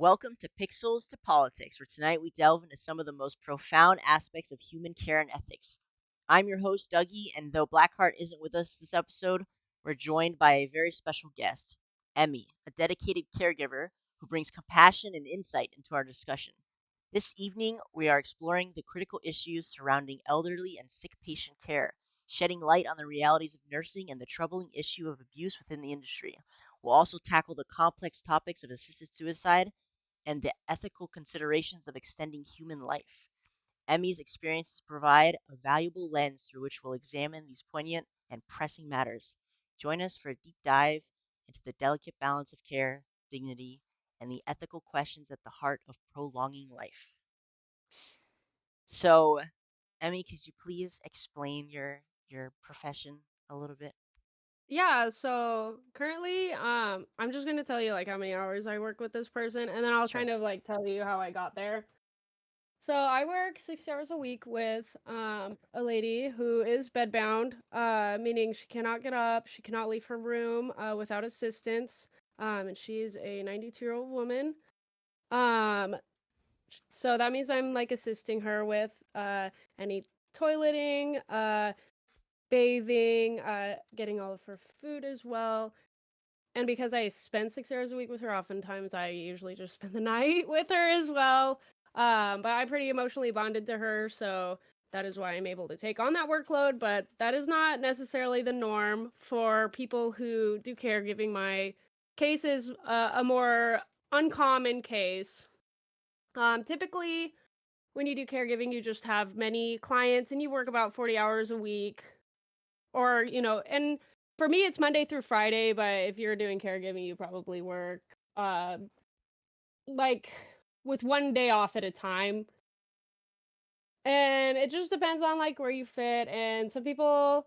Welcome to Pixels to Politics, where tonight we delve into some of the most profound aspects of human care and ethics. I'm your host, Dougie, and though Blackheart isn't with us this episode, we're joined by a very special guest, Emmy, a dedicated caregiver who brings compassion and insight into our discussion. This evening, we are exploring the critical issues surrounding elderly and sick patient care, shedding light on the realities of nursing and the troubling issue of abuse within the industry. We'll also tackle the complex topics of assisted suicide and the ethical considerations of extending human life. Emmy's experiences provide a valuable lens through which we'll examine these poignant and pressing matters. Join us for a deep dive into the delicate balance of care, dignity, and the ethical questions at the heart of prolonging life. So, Emmy, could you please explain your profession a little bit? Yeah, so currently, I'm just gonna tell you like how many hours I work with this person, and then I'll Sure. kind of like tell you how I got there. So I work 6 hours a week with a lady who is bedbound, meaning she cannot get up, she cannot leave her room without assistance. And she's a 92-year-old woman. Um, so that means I'm like assisting her with any toileting, bathing, getting all of her food as well. And because I spend 6 hours a week with her, oftentimes I usually just spend the night with her as well. But I'm pretty emotionally bonded to her, so that is why I'm able to take on that workload, but that is not necessarily the norm for people who do caregiving. My case is a more uncommon case. Typically, when you do caregiving, you just have many clients and you work about 40 hours a week or, and for me, it's Monday through Friday, but if you're doing caregiving, you probably work, uh, like, with 1 day off at a time, and it just depends on, like, where you fit, and some people,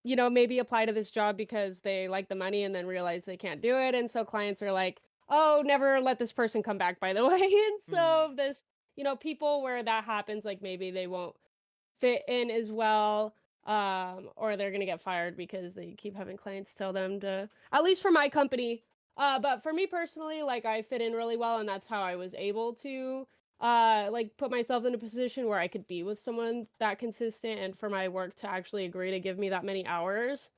maybe apply to this job because they like the money and then realize they can't do it, and so clients are like, "Oh, never let this person come back, by the way," and Mm, so this people where that happens, like, maybe they won't fit in as well, or they're gonna get fired because they keep having clients tell them to, at least for my company. But for me personally, like I fit in really well, and that's how I was able to like put myself in a position where I could be with someone that consistent and for my work to actually agree to give me that many hours.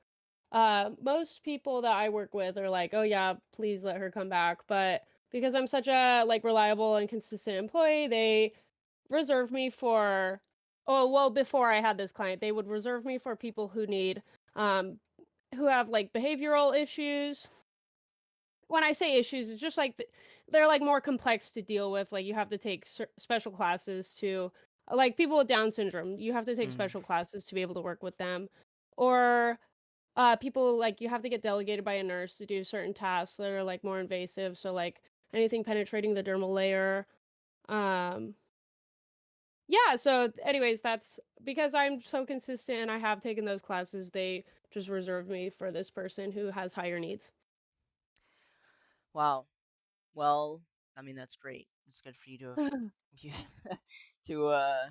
Most people that I work with are like, "Oh yeah, please let her come back." But because I'm such a like reliable and consistent employee, they reserve me for well, before I had this client, they would reserve me for people who need um who have like behavioral issues. When I say issues, it's just like they're like more complex to deal with. Like you have to take special classes to like people with Down syndrome. You have to take mm. special classes to be able to work with them, or people like you have to get delegated by a nurse to do certain tasks that are like more invasive. So like anything penetrating the dermal layer. Um, Yeah, so anyways, that's because I'm so consistent and I have taken those classes, they just reserved me for this person who has higher needs. Wow. Well, I mean that's great. It's good for you to have you, to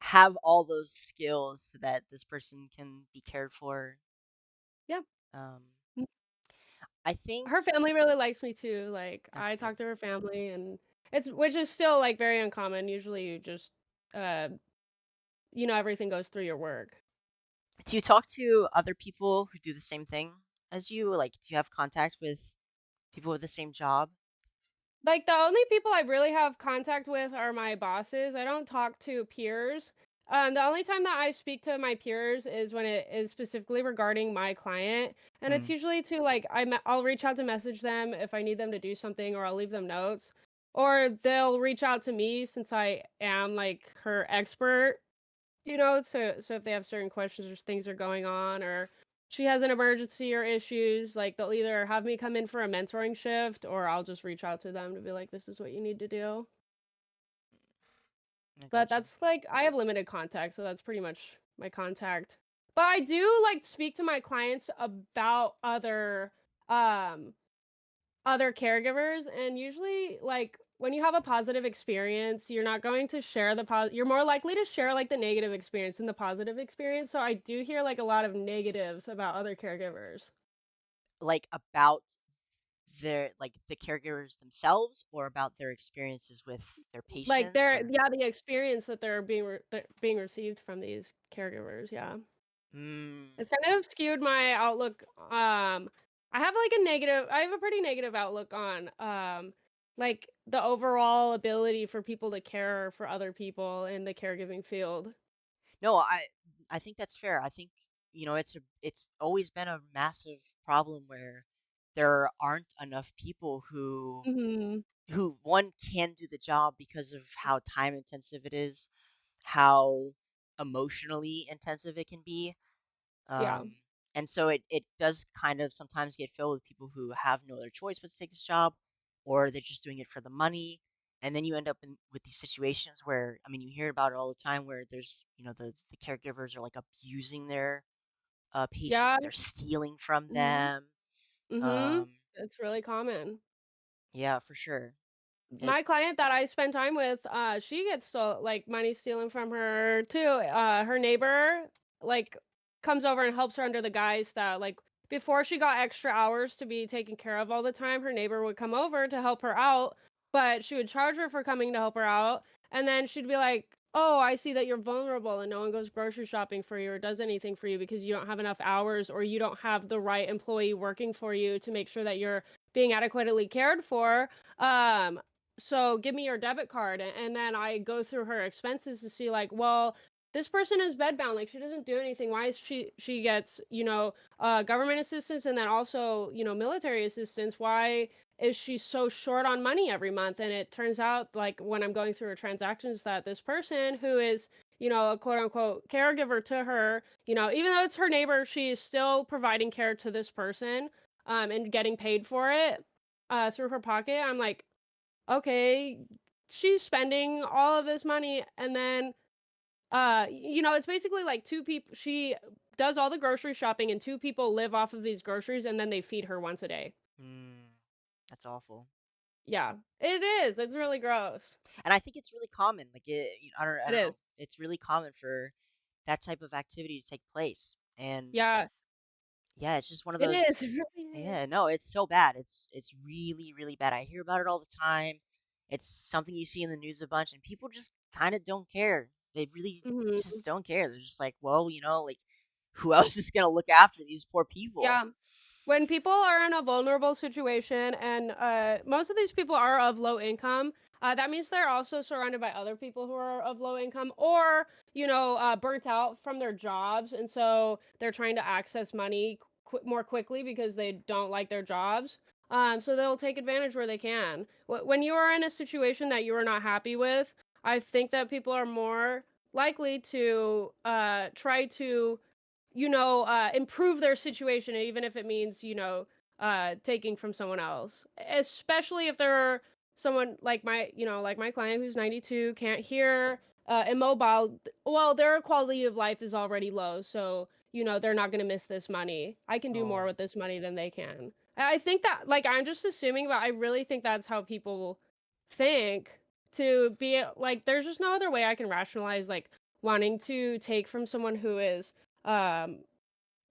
have all those skills so that this person can be cared for. Yeah. Um, Mm. I think Her family really likes me too. Like that's I good. talk to her family and it's which is still like very uncommon. Usually you just uh everything goes through your work. Do you talk to other people who do the same thing as you? Like, do you have contact with people with the same job? Like, the only people I really have contact with are my bosses. I don't talk to peers. The only time that I speak to my peers is when it is specifically regarding my client, and it's Mm, usually to like I'll reach out to message them if I need them to do something, or I'll leave them notes, or they'll reach out to me since I am like her expert, so if they have certain questions or things are going on, or she has an emergency or issues, like they'll either have me come in for a mentoring shift or I'll just reach out to them to be like, this is what you need to do. I But gotcha. that's like I have limited contact, so that's pretty much my contact. But I do like speak to my clients about um other caregivers, and usually like when you have a positive experience, you're not going to share you're more likely to share like the negative experience than the positive experience. So I do hear like a lot of negatives about other caregivers. Like about the caregivers themselves, or about their experiences with their Like patients, they're or yeah, the experience that they're being received from these caregivers, yeah. mm, It's kind of skewed my outlook. I have a pretty negative outlook on like the overall ability for people to care for other people in the caregiving field. no, I think that's fair. I think it's always been a massive problem where there aren't enough people Mhm. who one can do the job because of how time intensive it is, how emotionally intensive it can be. Yeah. Um, and so it does kind of sometimes get filled with people who have no other choice but to take this job, or they're just doing it for the money. And then you end up with these situations where, I mean, you hear about it all the time where there's, the caregivers are like abusing their patients, Yeah. they're stealing from Mhm. them. Mhm. Um, It's really common. yeah, for sure. It, My client that I spend time with, she gets like money stealing from her too. Her neighbor like comes over and helps her under the guise that like before she got extra hours to be taken care of all the time, her neighbor would come over to help her out, but she would charge her for coming to help her out, and then she'd be like, "Oh, I see that you're vulnerable and no one goes grocery shopping for you or does anything for you because you don't have enough hours or you don't have the right employee working for you to make sure that you're being adequately cared for. Um, so give me your debit card." And then I go through her expenses to see like, well, this person is bedbound, like she doesn't do anything. Why is she gets, government assistance and then also, military assistance. Why is she so short on money every month? And it turns out like when I'm going through her transactions that this person who is, a quote unquote caregiver to her, even though it's her neighbor, she is still providing care to this person and getting paid for it through her pocket. I'm like, okay, she's spending all of this money and then it's basically like two people she does all the grocery shopping and two people live off of these groceries and then they feed her once a day. mm, that's awful. Yeah. It is. It's really gross. And I think it's really common. Like I It don't know. is. It's really common for that type of activity to take place. And Yeah. yeah, it's just one of It is. those. It really is. Yeah, no, it's so bad. It's really really bad. I hear about it all the time. It's something you see in the news a bunch, and people just kind of don't care. They really Mhm. just don't care. They're just like, well, like who else is gonna look after these poor people? Yeah. When people are in a vulnerable situation and most of these people are of low income, that means they're also surrounded by other people who are of low income or, burnt out from their jobs. And so they're trying to access money more quickly because they don't like their jobs. So they'll take advantage where they can. When you are in a situation that you are not happy with, I think that people are more likely to try to improve their situation, even if it means, taking from someone else. Especially if they're someone like my client who's 92, can't hear, immobile. Well, their quality of life is already low, so they're not gonna miss this money. I can do more Oh, with this money than they can. I think that like I'm just assuming, but I really think that's how people think to be like there's just no other way I can rationalize like wanting to take from someone who is um,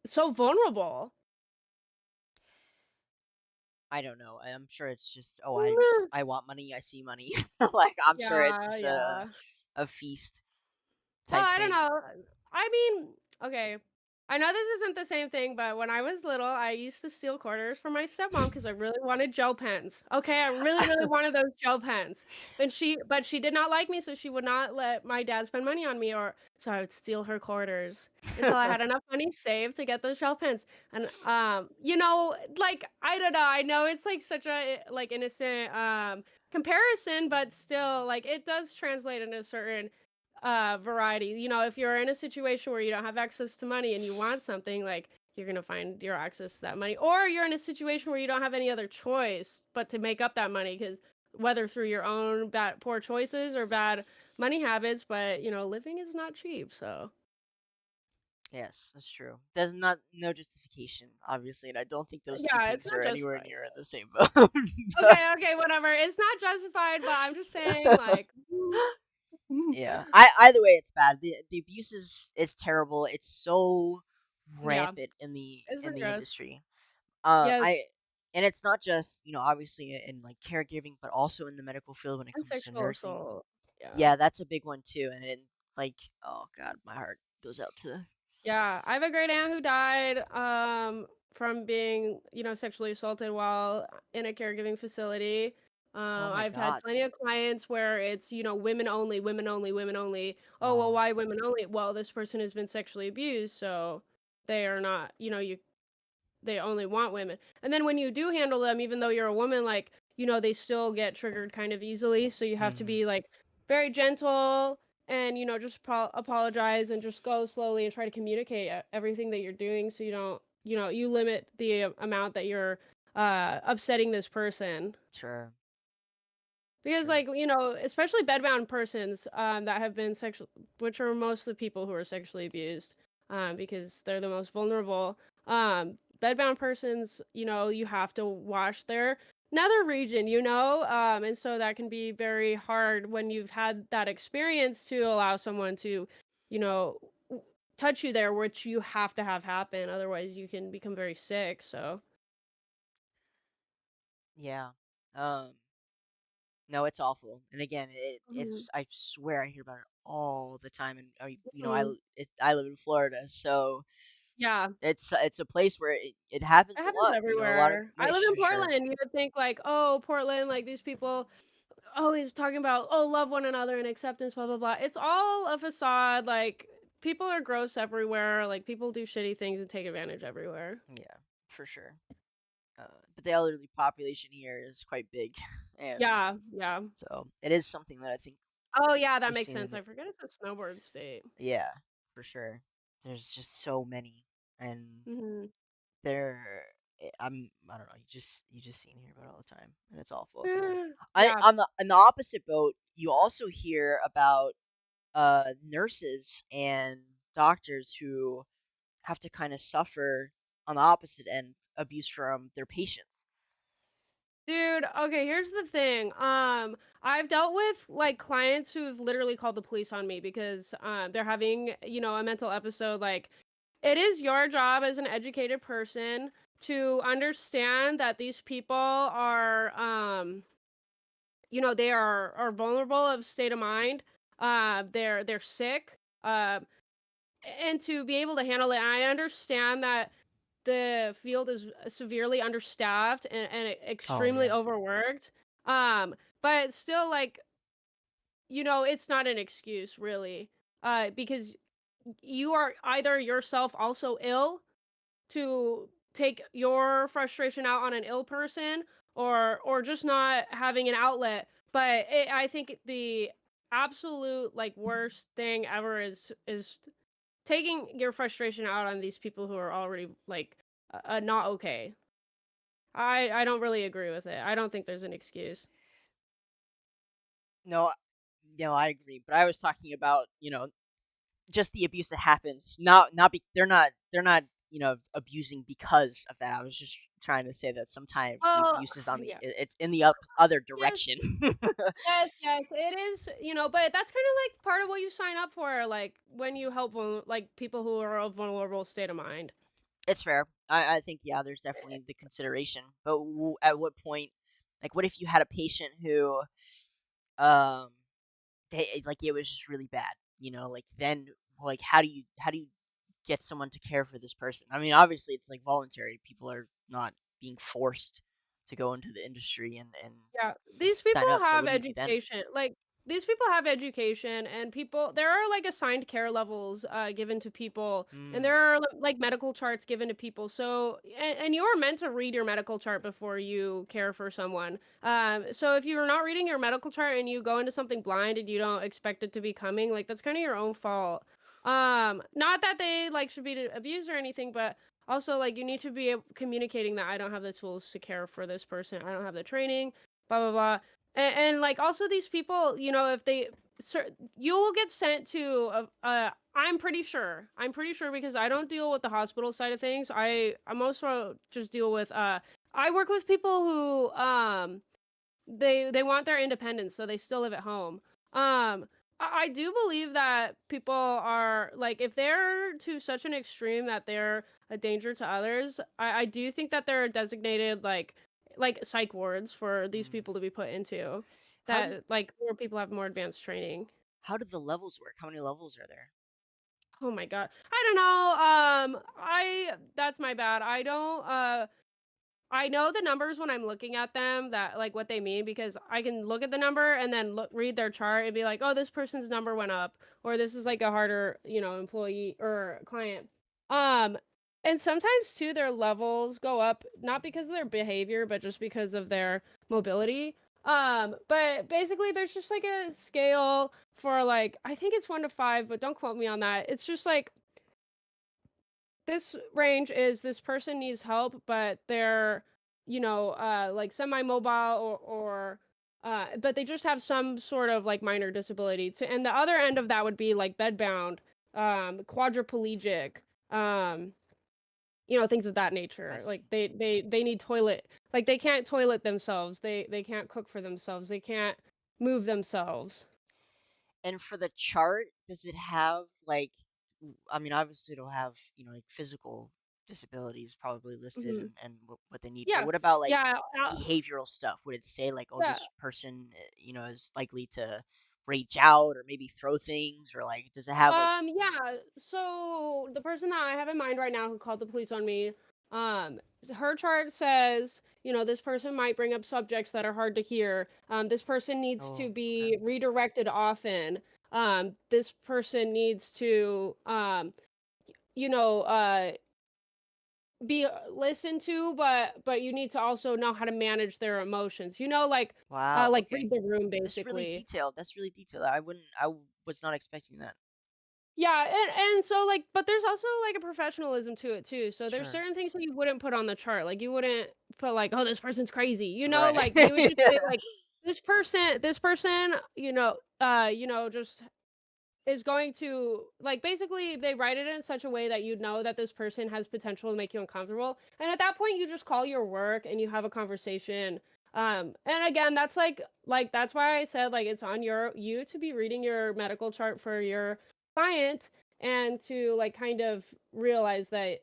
so vulnerable. I don't know. I'm sure it's just, oh, Mm. I want money. I see money. Like I'm sure it's Yeah, just yeah. a feast Well, type I don't thing. know. I mean, okay. I know this isn't the same thing, but when I was little, I used to steal quarters from my stepmom because I really wanted gel pens. Okay, I really, really wanted those gel pens. But she did not like me, so she would not let my dad spend money on me, or so I would steal her quarters until I had enough money saved to get those gel pens. And like I don't know. I know it's like such a like innocent comparison, but still, like it does translate into certain variety. If you're in a situation where you don't have access to money and you want something, like you're going to find your access to that money. Or you're in a situation where you don't have any other choice but to make up that money because whether through your own bad poor choices or bad money habits, but living is not cheap, so Yes, that's true. There's not no justification, obviously, and I don't think those two yeah, it's things not are anywhere justified. near in the same boat. But Okay, okay, whatever. It's not justified, but I'm just saying like yeah, I either way, it's bad. The abuse is it's terrible. It's so yeah, rampant in the it's pretty gross. industry. I Yes. and it's not just, obviously in like caregiving, but also in the medical field when it And comes to sexual nursing. assault. Yeah. Yeah, that's a big one too. And like, oh God, my heart goes out to. Yeah, I have a great aunt who died from being, sexually assaulted while in a caregiving facility. Oh my I've had God. plenty of clients where it's, women only, women only, women only. Oh, well, Oh, why women only? Well, this person has been sexually abused, so they are not, they only want women. And then when you do handle them, even though you're a woman, like, they still get triggered kind of easily. So you have to hmm, be like very gentle and, just apologize and just go slowly and try to communicate everything that you're doing so you don't, you limit the amount that you're upsetting this person. sure, Because, sure. like, especially bedbound persons that have been sexual, which are most of the people who are sexually abused, because they're the most vulnerable. Bedbound persons, you have to wash their nether region, and so that can be very hard when you've had that experience to allow someone to, you know, touch you there, which you have to have happen. Otherwise, you can become very sick. So, Yeah. Um, no, it's awful. And again, mhm. I swear I hear about it all the time. And Mhm. I live in Florida, so Yeah. it's a place where it It happens a happens lot. A lot of everywhere. I live in for sure. Portland. You would think like, oh, Portland, like these people always talking about, oh, love one another and acceptance, blah blah blah. It's all a facade. Like people are gross everywhere. Like people do shitty things and take advantage everywhere. Yeah, for sure. But the elderly population here is quite big, and Yeah, yeah. so it is something that I think Oh yeah, that we've makes seen in sense. the. I forget it's a snowboard state. Yeah, for sure. There's just so many, and Hmm. they're. I don't know. You just see and hear about it all the time, and it's awful. I Yeah. on the in the opposite boat, you also hear about nurses and doctors who have to kind of suffer on the opposite end abuse from their patients. Dude, okay, here's the thing. I've dealt with like clients who've literally called the police on me because they're having, a mental episode. Like, it is your job as an educated person to understand that these people are they are vulnerable of state of mind. They're sick. And to be able to handle it. And I understand that the field is severely understaffed and Oh extremely yeah. overworked. But still, like, it's not an excuse, really, because you are either yourself also ill to take your frustration out on an ill person, or just not having an outlet. But I think the absolute like worst thing ever is taking your frustration out on these people who are already like not okay. I don't really agree with it. I don't think there's an excuse. No, no, I agree. But I was talking about, just the abuse that happens. They're not abusing because of that. I was just trying to say that sometimes the Well, abuse is on yeah. it's in the other Yes, direction. yes, it is, but that's kind of like part of what you sign up for, like when you help like people who are of vulnerable state of mind. It's fair. I think, yeah, there's definitely the consideration. But at what point, like, what if you had a patient who, um, like, it was just really bad, like, then, like, how do you get someone to care for this person? I mean, obviously, it's like voluntary. People are not being forced to go into the industry and Yeah, these people sign up. So have what do you do then? education. Like these people have education, and people there are like assigned care levels given to people, and there Hmm. are like medical charts given to people. So and you are meant to read your medical chart before you care for someone. So if you're not reading your medical chart and you go into something blind and you don't expect it to be coming, like that's kind of your own fault. Not that they like should be abused or anything, but also like you need to be communicating that I don't have the tools to care for this person. I don't have the training, blah blah blah. And like also these people, if they you will get sent to I'm pretty sure because I don't deal with the hospital side of things. I'm also just deal with I work with people who they want their independence, so they still live at home. um I do believe that people are like if they're to such an extreme that they're a danger to others, I do think that there are designated like psych wards for these Mm. people to be put into How do that like where people have more advanced training. how do the levels work? How many levels are there? Oh my god. I don't know. I that's my bad. I know the numbers when I'm looking at them that like what they mean because I can look at the number and then read their chart and be like, "Oh, this person's number went up," or "This is like a harder, employee or client." Um and sometimes too their levels go up not because of their behavior, but just because of their mobility. But basically there's just like a scale for like I think it's 1 to 5, but don't quote me on that. It's just like this range is this person needs help, but they're, like semi-mobile or but they just have some sort of like minor disability. And the other end of that would be like bedbound, quadriplegic, um, things of that I nature. Like see. they need toilet, like they can't toilet themselves. They can't cook for themselves. They can't move themselves. And for the chart, does it have like, I mean, obviously it'll have, like physical disabilities probably listed Hmm. and what they need. But Yeah, what about like yeah, behavioral stuff? Would it say like, oh, yeah. this person, is likely to rage out or maybe throw things, or like, does it have like, Yeah. So the person that I have in mind right now who called the police on me, um, her chart says, this person might bring up subjects that are hard to hear. This person needs to oh, okay, be redirected often. This person needs to, you know, uh, be listened to, but you need to also know how to manage their emotions. wow, Like read okay, the room that's really basically. detailed. That's really detailed. Was not expecting that. Yeah, and so, like but there's also, like, a professionalism to it too, so there's Sure. certain things that you wouldn't put on the chart, like, you wouldn't put, like, "Oh, this person's crazy," Right. like, you would just say, Yeah. like, this person, just is going to" like, basically, they write it in such a way that you know that this person has potential to make you uncomfortable, and at that point, you just call your work and you have a conversation, and again, that's why I said, like, it's on you to be reading your medical chart for your client and to, like, kind of realize that,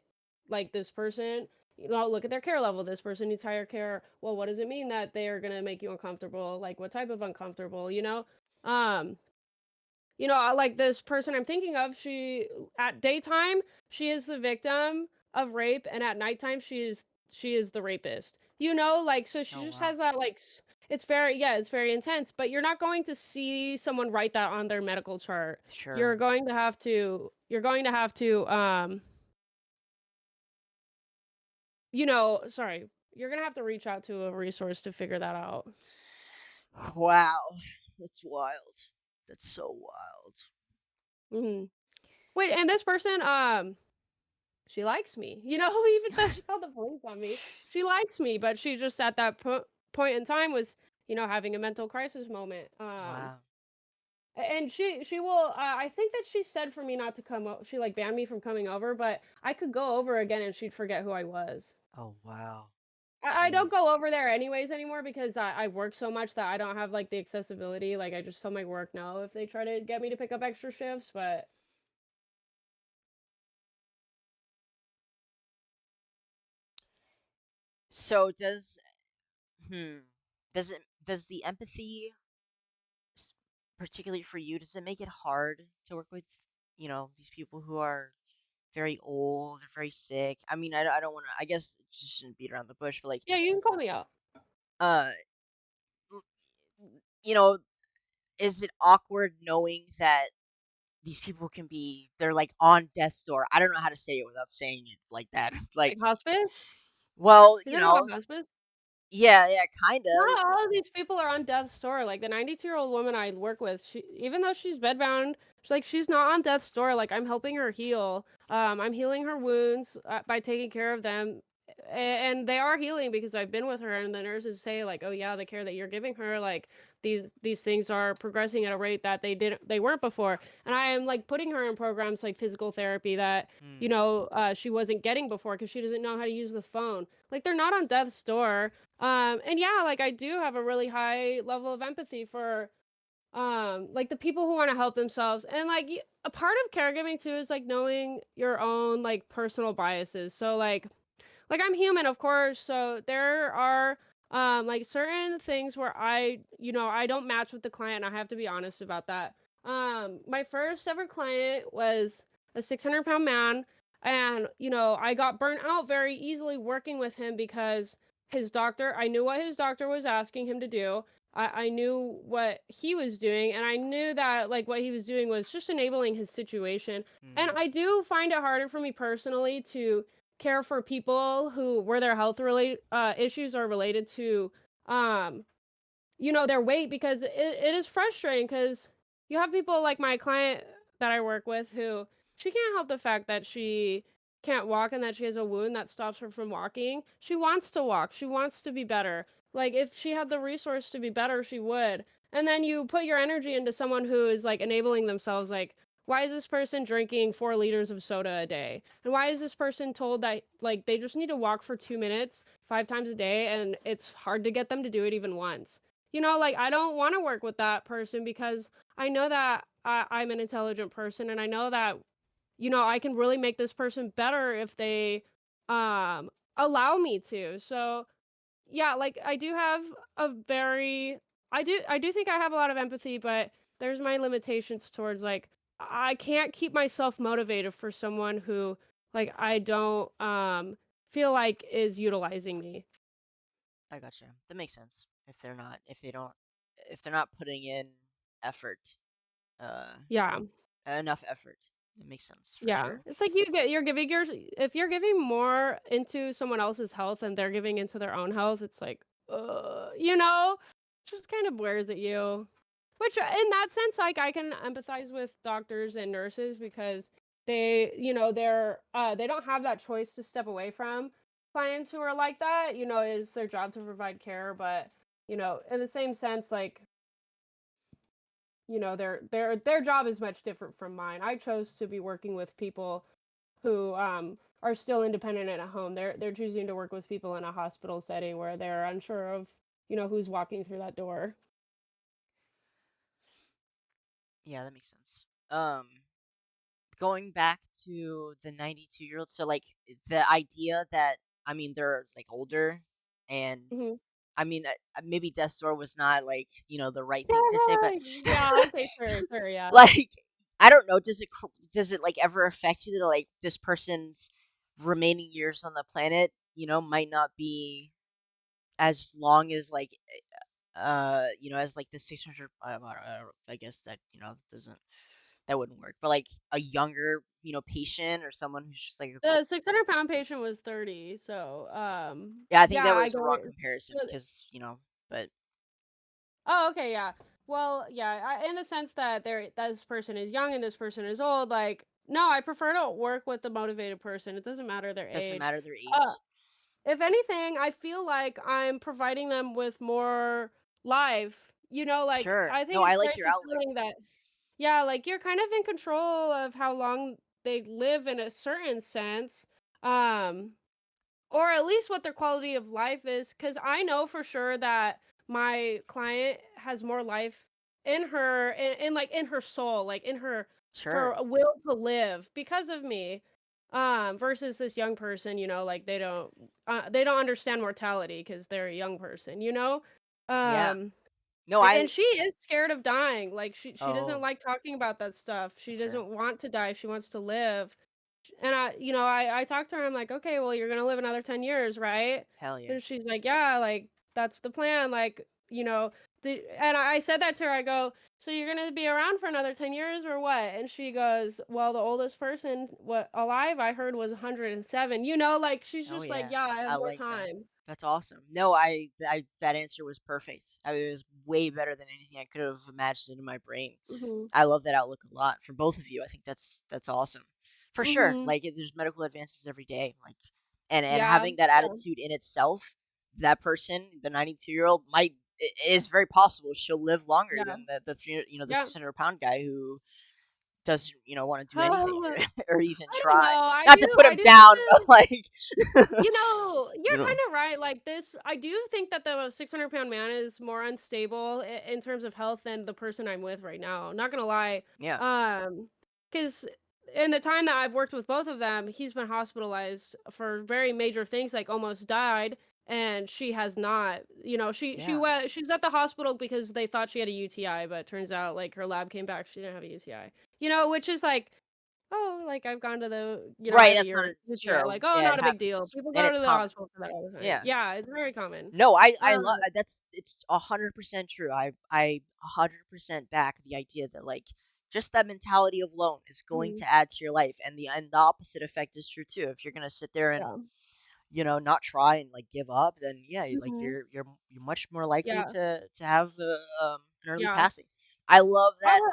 like, this person look at their care level, this person needs higher care, well, what does it mean that they are gonna make you uncomfortable, like, what type of uncomfortable, you know? Um like this person I'm thinking of, at daytime, she is the victim of rape, and at nighttime, she is the rapist. Like so she Oh just wow. has that it's very yeah, it's very intense, but you're not going to see someone write that on their medical chart. Sure. Sorry, you're gonna have to reach out to a resource to figure that out. Wow. That's wild. That's so wild. Hmm. Wait, and this person, she likes me, even though she called the police on me. She likes me, but she just at that point in time was, having a mental crisis moment. Wow. And she will. I think that she said for me not to come. She like banned me from coming over, but I could go over again and she'd forget who I was. Oh wow. I don't Jeez. go over there anyways anymore because I work so much that I don't have like the accessibility. Like I just tell my work no if they try to get me to pick up extra shifts, but So hmm does the empathy, s- particularly for you, does it make it hard to work with, these people who are very old or very sick? I mean, I don't want to, I guess it just shouldn't beat around the bush, but like, yeah, you can call me out. uh, l- you know, is it awkward knowing that these people they're like on death's door? I don't know how to say it without saying it like that. Like, Like hospice. well, You talking about hospice? yeah, yeah, kind of. Not all of these people are on death's door. Like the 92-year-old woman I work with, even though she's bedbound, she's not on death's door. Like I'm helping her heal. I'm healing her wounds by taking care of them, and they are healing because I've been with her. And the nurses say like, "Oh yeah, the care that you're giving her, like these things are progressing at a rate that they weren't before." And I am like putting her in programs like physical therapy that Hmm. she wasn't getting before because she doesn't know how to use the phone. Like they're not on death's door. And yeah, like I do have a really high level of empathy for like the people who want to help themselves. And like a part of caregiving too is like knowing your own like personal biases. So like I'm human, of course, so there are like certain things where I don't match with the client, and I have to be honest about that. My first ever client was a 600-pound man, and I got burnt out very easily working with him because I knew what his doctor was asking him to do. I knew what he was doing, and I knew that like what he was doing was just enabling his situation. And Mm. I do find it harder for me personally to care for people where their health relate issues are related to um their weight, because it is frustrating because you have people like my client that I work with who she can't help the fact that she can't walk and that she has a wound that stops her from walking. She wants to walk. She wants to be better. Like if she had the resource to be better, she would. And then you put your energy into someone who is like enabling themselves, like why is this person drinking 4 liters of soda a day? And why is this person told that like they just need to walk for 2 minutes 5 times a day, and it's hard to get them to do it even once? Like I don't want to work with that person because I know that I'm an intelligent person, and I know that I can really make this person better if they um allow me to. So yeah, like I do have a very I do think I have a lot of empathy, but there's my limitations towards like I can't keep myself motivated for someone who like I don't feel like is utilizing me. I gotcha. That makes sense. If they're not putting in effort, uh, Yeah. enough effort, it makes sense for Yeah, sure. it's like you're giving your if you're giving more into someone else's health and they're giving into their own health, it's like, just kind of wears at you. Which in that sense, like I can empathize with doctors and nurses because they don't have that choice to step away from clients who are like that. It's their job to provide care, but in the same sense, like their job is much different from mine. I chose to be working with people who are still independent at home. They're choosing to work with people in a hospital setting where they're unsure of who's walking through that door. Yeah, that makes sense. Going back to the 92-year-old, so like the idea that they're like older, and Hmm. maybe death's door was not like the right thing to say, but Yeah. Okay. Sure. Sure. Yeah. like I don't know, does it like ever affect you that like this person's remaining years on the planet might not be as long as like as like the 600. I guess that doesn't that wouldn't work, but like a younger patient or someone who's just like The 600-pound patient was 30. So yeah, I think yeah, that I was a get wrong it. comparison But because but oh, okay. Yeah. Well, yeah. In the sense that this person is young and this person is old. Like, no, I prefer to work with the motivated person. It doesn't matter their doesn't age. matter their Uh, age. If anything, I feel like I'm providing them with more life. Like Sure, I think no, I it's like very your outlook. fulfilling that yeah, like you're kind of in control of how long they live in a certain sense. Um or at least what their quality of life is, cuz I know for sure that my client has more life in her in like in her soul, like in her Sure. will to live because of me. Versus this young person, like they don't understand mortality cuz they're a young person. Yeah. Um No, and she is scared of dying. Like she doesn't oh, like talking about that stuff. She that's fair. doesn't want to die. She wants to live. And I talked to her. I'm like, okay, well, you're gonna live another 10 years, right? Hell yeah. And she's like, yeah, like that's the plan. Like, and I said that to her. I go, so you're gonna be around for another 10 years or what? And she goes, well, the oldest person what alive I heard was 107. Like she's Oh just like, yeah. yeah, I have I more like that. time. That's awesome. No, that answer was perfect. It was way better than anything I could have imagined in my brain. Mhm. I love that outlook a lot from both of you. I think that's awesome. For sure. Mhm. Like there's medical advances every day. Like and Yeah. having that Yeah. attitude in itself, that person, the 92-year-old, is very possible she'll live longer Yeah. than the 300, the Yeah. 600-pound guy who doesn't want to do anything I or even don't know. try. Not to put I him do think down, that, but like you're you know, kind of right. Like this, I do think that the 600-pound man is more unstable in terms of health than the person I'm with right now. Not gonna lie. yeah, Because in the time that I've worked with both of them, he's been hospitalized for very major things, like almost died, and she has not. yeah. She's at the hospital because they thought she had a UTI, but turns out like her lab came back she didn't have a UTI. Which is like, oh, like I've gone to I Right, had a that's not year UTI, sure. like, oh, Yeah, it not a big deal. happens, People and go to it's the common. hospital for that all the time. Yeah. Yeah, it's very common. No, I Um, love that's it's 100% true. I 100% back the idea that like just that mentality of alone is going mhm, to add to your life, and the opposite effect is true too. If you're gonna sit there and yeah. not try and like give up, then yeah, like Mhm. you're much more likely Yeah, to have an early yeah. passing. I love that. Oh,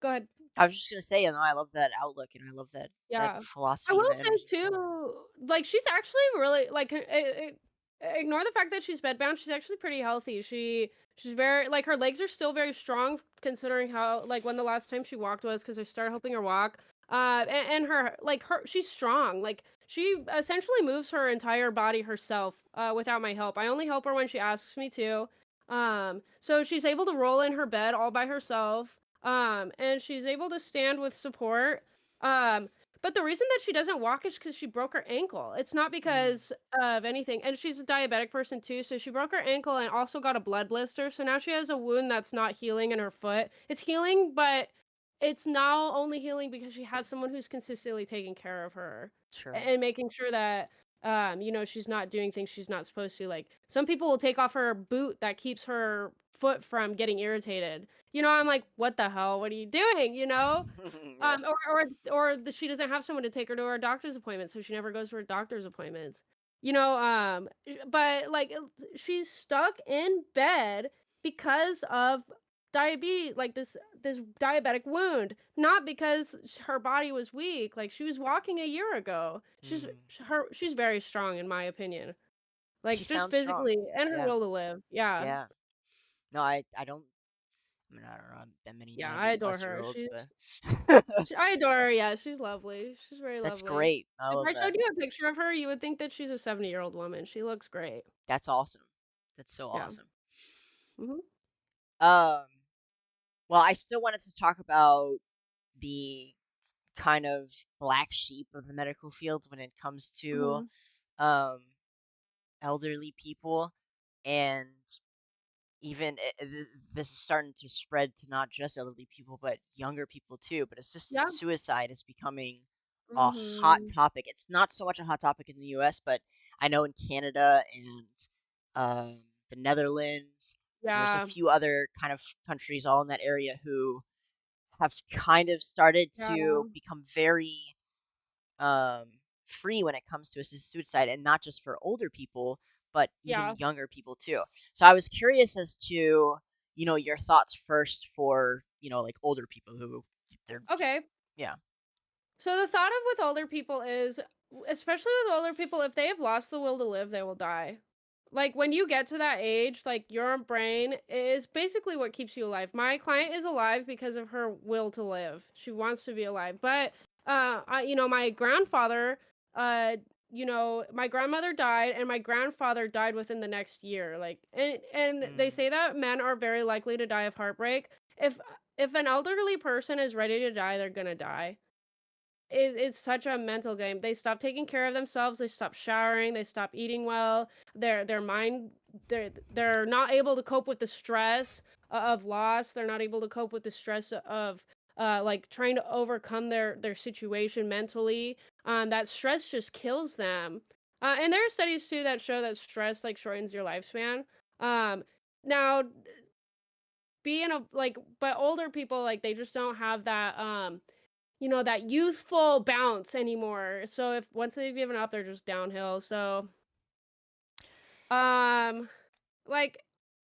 go ahead. I was just gonna say, I love that outlook, and I love that Yeah. I philosophy and will that say energy. too, like, she's actually really like, ignore the fact that she's bedbound, she's actually pretty healthy. She's very like, her legs are still very strong considering how like, when the last time she walked was, because I started helping her walk. And her she's strong, like, she essentially moves her entire body herself, without my help. I only help her when she asks me to. So she's able to roll in her bed all by herself, and she's able to stand with support. Um, but the reason that she doesn't walk is because she broke her ankle. It's not Mm, because of anything, and she's a diabetic person too, so she broke her ankle and also got a blood blister, so now she has a wound that's not healing in her foot. It's healing, but it's now only healing because she has someone who's consistently taking care of her sure. and making sure that, she's not doing things she's not supposed to. Like, some people will take off her boot that keeps her foot from getting irritated. I'm like, "What the hell? What are you doing?" Yeah. She doesn't have someone to take her to her doctor's appointment, so she never goes to her doctor's appointments. But like, she's stuck in bed because of diabetes, like this diabetic wound, not because her body was weak. Like, she was walking a year ago. Mm. She's very strong in my opinion. She Like, just sounds strong. physically and her Yeah, will to live. Yeah. yeah. No, I don't. I mean, I don't know that many Yeah, I 90 adore plus year her. olds, but I adore her, yeah, she's lovely. She's very that's lovely. great. I If love I that. showed you a picture of her, you would think that she's a 70-year-old woman. She looks great. That's awesome. That's so Yeah. awesome. Mhm. Um, well, I still wanted to talk about the kind of black sheep of the medical field when it comes to Mhm. um elderly people, and even this is starting to spread to not just elderly people but younger people too. But assisted Yeah. suicide is becoming a hot Mhm. topic. It's not so much a hot topic in the US, but I know in Canada and the Netherlands, and there's a Yeah. few other kind of countries all in that area who have kind of started Yeah. to become very um, free when it comes to assisted suicide, and not just for older people, but even Yeah. younger people too. So I was curious as to your thoughts first for like older people who they're Okay. yeah. So the thought of with older people is, especially with older people, if they have lost the will to live, they will die. Like, when you get to that age, like, your brain is basically what keeps you alive. My client is alive because of her will to live. She wants to be alive. But my grandfather, my grandmother died and my grandfather died within the next year. Like, and they Mm, say that men are very likely to die of heartbreak. If if an elderly person is ready to die, they're going to die. It's such a mental game. They stop taking care of themselves, they stop showering, they stop eating well, their mind, they're not able to cope with the stress of loss, they're not able to cope with the stress of, like, trying to overcome their situation mentally. That stress just kills them. And there are studies too that show that stress, like, shortens your lifespan. Um, Now, being a like but older people, like, they just don't have that, that youthful bounce anymore. So if once they've given up, they're just downhill. So, um, like,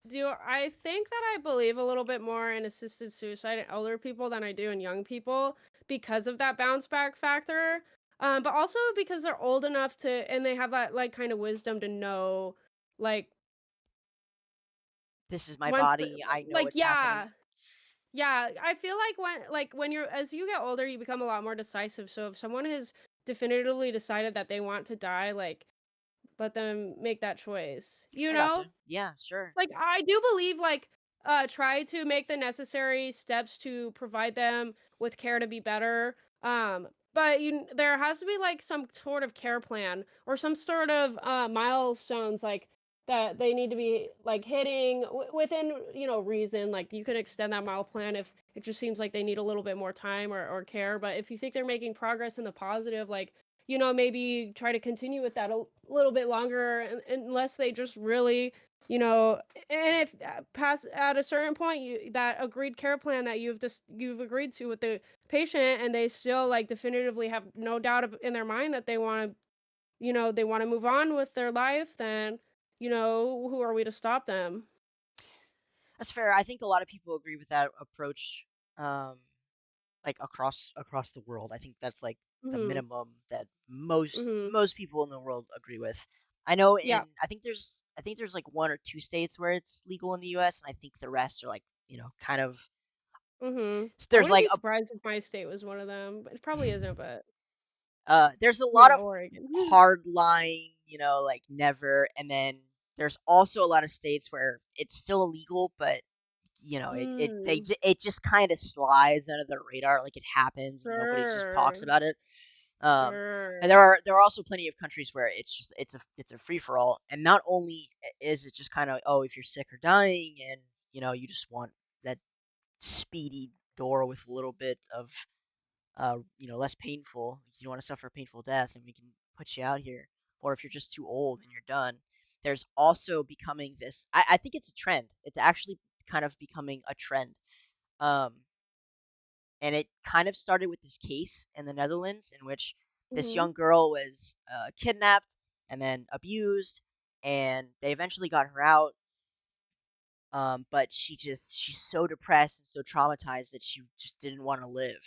do I think that I believe a little bit more in assisted suicide in older people than I do in young people because of that bounce back factor. But also because they're old enough to, and they have that like kind of wisdom to know, like, this is my once the, body. I know like, what's happening. yeah, Yeah, I feel like when you're as you get older, you become a lot more decisive. So if someone has definitively decided that they want to die, like let them make that choice. You I know? gotcha. Yeah, sure. Like, I do believe, like, try to make the necessary steps to provide them with care to be better, but there has to be, like, some sort of care plan or some sort of, milestones, like, that they need to be, like, hitting within, reason. Like, you could extend that mile plan if it just seems like they need a little bit more time or care, but if you think they're making progress in the positive, like, maybe try to continue with that a little bit longer unless they just really, you know and if past at a certain point, that agreed care plan that you've agreed to with the patient, and they still like definitively have no doubt in their mind that they want to move on with their life, then who are we to stop them? That's fair. I think a lot of people agree with that approach. Um, like across the world. I think that's like the Mhm. minimum that most Mhm. most people in the world agree with. I know Yeah. I think there's like one or two states where it's legal in the US, and I think the rest are like, kind of Mhm. I there's wouldn't like be surprised if my state was one of them, but it probably isn't. But there's a lot maybe of Oregon. hard line, like never, and then there's also a lot of states where it's still illegal, but Hmm. it just kind of slides under the radar, like it happens and nobody just talks Sure. about it. Um, and Sure. there are also plenty of countries where it's a free for all, and not only is it just kind of, oh, if you're sick or dying, and you just want that speedy door with a little bit of less painful. You don't want to suffer a painful death, and we can put you out here. Or if you're just too old and you're done, there's also becoming this. I think it's a trend. It's actually kind of becoming a trend. Um, and it kind of started with this case in the Netherlands in which this Mhm. young girl was kidnapped and then abused, and they eventually got her out. But she's so depressed and so traumatized that she just didn't want to live,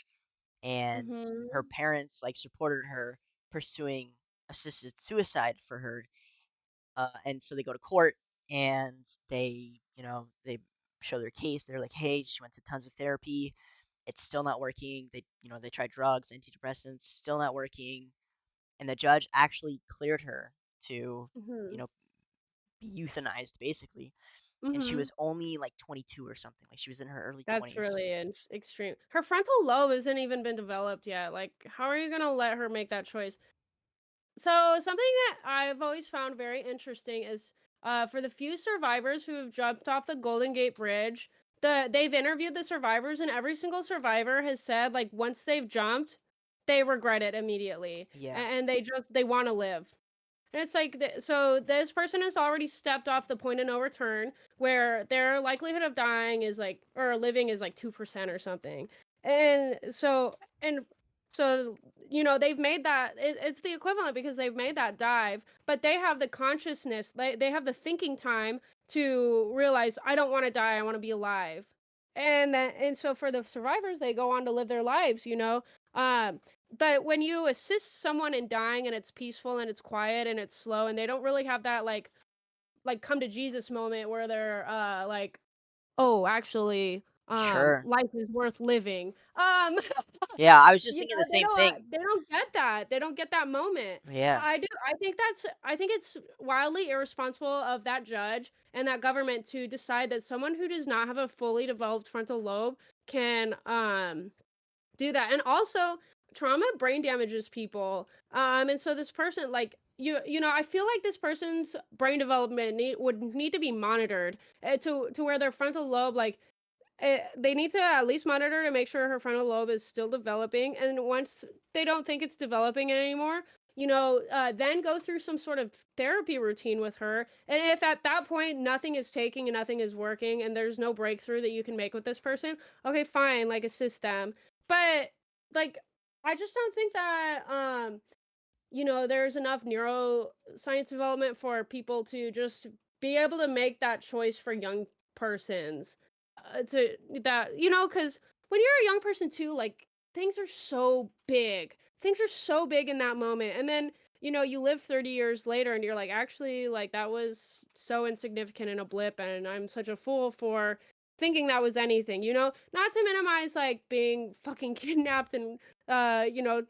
and her Mhm. parents like supported her pursuing assisted suicide for her. And so they go to court, and they show their case. They're like, hey, she went to tons of therapy, it's still not working. They tried drugs, antidepressants, still not working. And the judge actually cleared her to, you Mhm. know, be euthanized basically. And she Mhm. was only like 22 or something. Like she was in her early That's 20s. really extreme. Her frontal lobe hasn't even been developed yet. Like, how are you gonna let her make that choice? So, something that I've always found very interesting is, for the few survivors who have jumped off the Golden Gate Bridge, they've interviewed the survivors, and every single survivor has said, like, once they've jumped, they regret it immediately, Yeah, and they want to live. And it's like, so this person has already stepped off the point of no return, where their likelihood of dying is like, or living is like 2% or something. And so, they've made that, it's the equivalent because they've made that dive, but they have the consciousness, they have the thinking time to realize, I don't want to die, I want to be alive. And so for the survivors, they go on to live their lives. Um, but when you assist someone in dying and it's peaceful and it's quiet and it's slow and they don't really have that like come to Jesus moment where they're like, "Oh, actually, sure. life is worth living." Yeah, I was just thinking the They same don't thing. they don't get that. They don't get that moment. Yeah, I think it's wildly irresponsible of that judge and that government to decide that someone who does not have a fully developed frontal lobe can do that. And also, trauma brain damages people. And so this person, like, I feel like this person's brain development would need to be monitored, to where their frontal lobe, like, they need to at least monitor to make sure her frontal lobe is still developing. And once they don't think it's developing anymore, then go through some sort of therapy routine with her. And if at that point nothing is taking and nothing is working and there's no breakthrough that you can make with this person, okay, fine, like assist them. But like, I just don't think that there's enough neuroscience development for people to just be able to make that choice for young persons. To that, because when you're a young person too, like, things are so big. Things are so big in that moment. And then, you live 30 years later and you're like, actually, like, that was so insignificant in a blip. And I'm such a fool for thinking that was anything, Not to minimize, like, being fucking kidnapped and,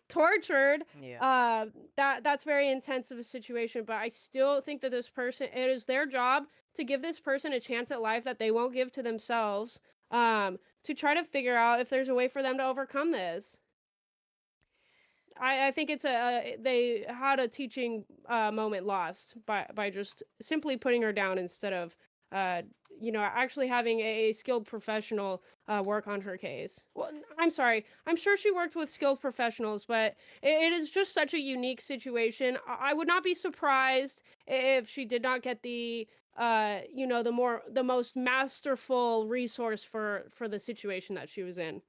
tortured, Yeah. uh, that's very intense of a situation, but I still think that this person it is their job to give this person a chance at life that they won't give to themselves, to try to figure out if there's a way for them to overcome this. I think it's they had a teaching, moment lost by just simply putting her down instead of, uh, actually having a skilled professional, work on her case. Well, I'm sorry. I'm sure she worked with skilled professionals, but it is just such a unique situation. I would not be surprised if she did not get the most masterful resource for the situation that she was in.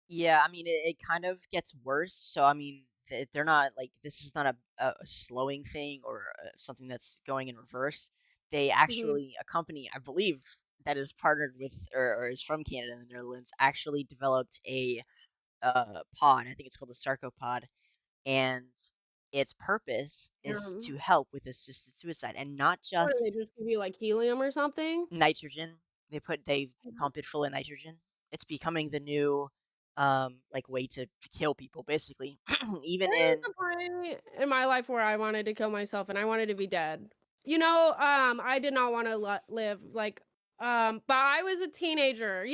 Yeah, I mean, it kind of gets worse. So, I mean, they're not like this is not a slowing thing or something that's going in reverse. They Hmm. actually, a company, I believe, that is partnered with or is from Canada and the Netherlands, actually developed a pod. I think it's called the sarcopod, and its purpose is to help with assisted suicide, and not What do they just just give you, like, helium or something? nitrogen. They pump it full of nitrogen. It's becoming the new like way to kill people basically. Even There was in a point in my life where I wanted to kill myself and I wanted to be dead. I did not want to live but I was a teenager,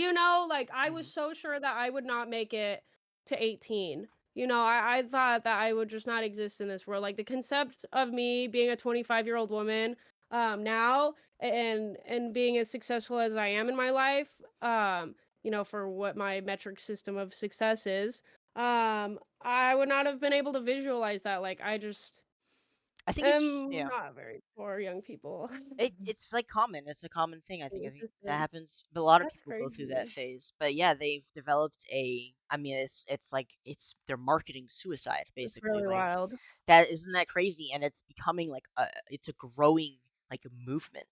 like I was Mhm. so sure that I would not make it to 18. I thought that I would just not exist in this world. Like the concept of me being a 25-year-old woman now and being as successful as I am in my life, for what my metric system of success is. I would not have been able to visualize that, like, I just I think it's am yeah. not very for young people It's like common. It's a common thing. being I think that assisted. happens. But a lot of That's people go through that crazy. phase. But yeah, they've developed a. I mean, it's like it's they're marketing suicide It's basically. really Like wild. that isn't that crazy? And it's becoming like it's a growing like a movement,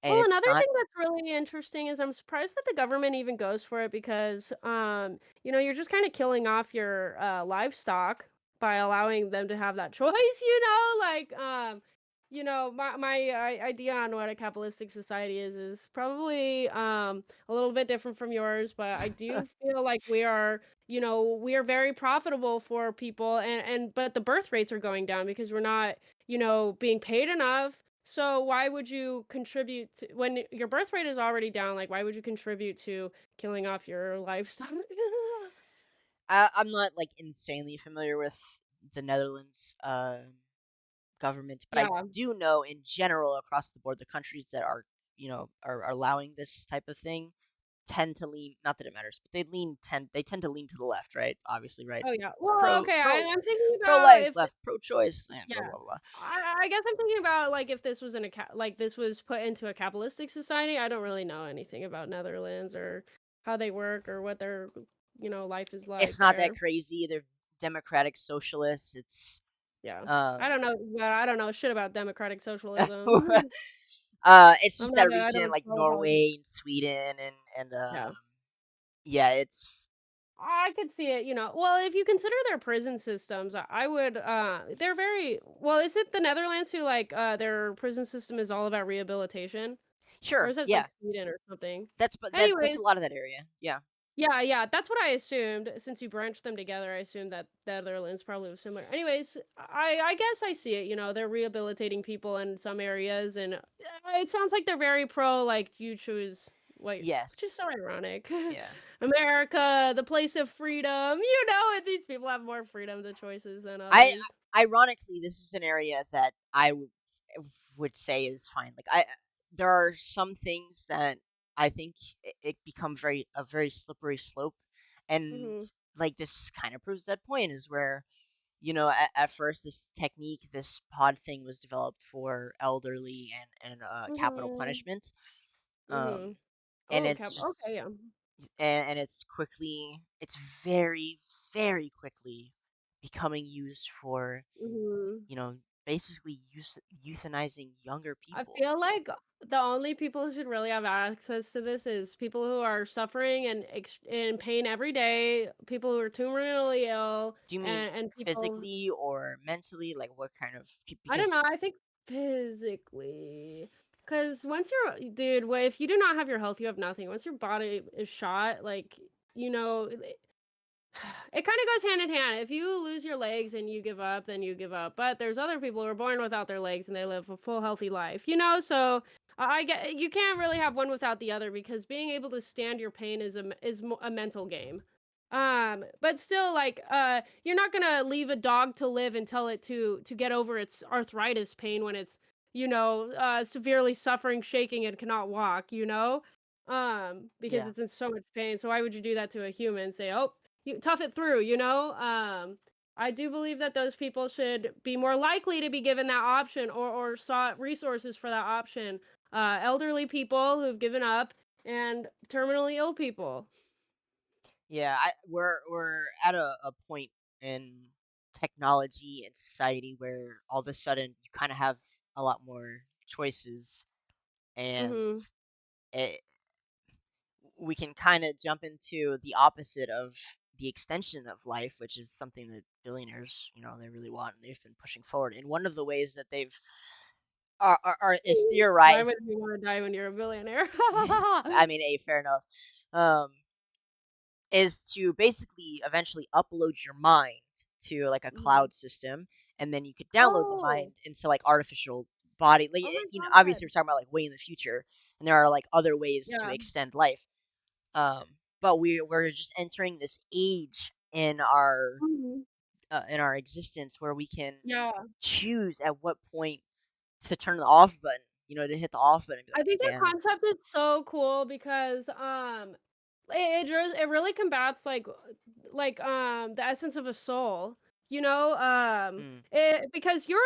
and Well, it's another not thing that's really interesting is I'm surprised that the government even goes for it because, you're just kind of killing off your livestock by allowing them to have that choice. My idea on what a capitalistic society is probably a little bit different from yours, but I do feel like we are very profitable for people, and but the birth rates are going down because we're not being paid enough. So why would you contribute to when your birth rate is already down, like, why would you contribute to killing off your livestock? I'm not like insanely familiar with the Netherlands government, but I Yeah. do know in general across the board the countries that are are allowing this type of thing tend to lean, not that it matters, but they tend to lean to the left, right? Obviously, right? Oh, yeah. Well, Pro okay, pro I'm thinking pro about life, if left, pro choice, blah yeah. blah blah. I guess I'm thinking about, like, if this was like, this was put into a capitalistic society. I don't really know anything about Netherlands or how they work or what their, life is It's like not that there. crazy. They're democratic socialists. It's Yeah. um I don't know shit about democratic socialism. it's I'm just not that I region don't like follow politics. Norway and Sweden and Yeah. yeah, it's I could see it, well, if you consider their prison systems, I would, they're very well, is it the Netherlands who, like, their prison system is all about rehabilitation? Or sure, is it, like, yeah. Sweden or something? That's a Anyways, lot of that area. Yeah. yeah, yeah, that's what I assumed. Since you branched them together, I assumed that the Netherlands probably was similar. Anyways, I guess I see it, they're rehabilitating people in some areas, and, it sounds like they're very pro, like, you choose which is Yes. so ironic. Yeah. America, the place of freedom, and these people have more freedom to choices than I others. ironically, this is an area that would say is fine. Like there are some things that I think it become very a very slippery slope, and Mhm. like this kind of proves that point is where at first this technique, this pod thing was developed for elderly and capital Mhm. punishment, um, Mhm. and Oh, it's just okay, yeah. and it's very very quickly becoming used for Mhm. you know, basically euthanizing younger I people. feel like the only people who should really have access to this is people who are suffering and in pain every day, people who are terminally ill, Do you mean and people. physically or mentally? Like what kind of I don't know. because I think physically, Cause once you're dude, if you do not have your health, you have nothing. Once your body is shot, like, you know, it kind of goes hand in hand. If you lose your legs and you give up, then you give up. But there's other people who are born without their legs and they live a full healthy life, you know? So I get you can't really have one without the other because being able to stand your pain is a mental game. But still like you're not going to leave a dog to live and tell it to get over its arthritis pain when it's, severely suffering, shaking and cannot walk, because Yeah. it's in so much pain. So why would you do that to a human? Say, "Oh, you tough it through," you know? I do believe that those people should be more likely to be given that option or sought resources for that option. Elderly people who've given up and terminally ill people. Yeah, we're at a point in technology and society where all of a sudden you kind of have a lot more choices, and Mhm. it, we can kind of jump into the opposite of the extension of life, which is something that billionaires, they really want, and they've been pushing forward. And one of the ways that they've is Why would theorized. you wanna die when you're a billionaire? I mean, fair enough. Um, is to basically eventually upload your mind to like a Mhm. cloud system, and then you could download the mind Oh! into like artificial body. Like, Oh my obviously god. we're talking about like way in the future, and there are like other ways to Yeah. extend life. Um, but we're just entering this age Mhm. in our existence where we can Yeah. choose at what point to turn the off button. To hit the off button and be I like, think that damn. concept is so cool because, it really combats, the essence of a soul, Mm, because you're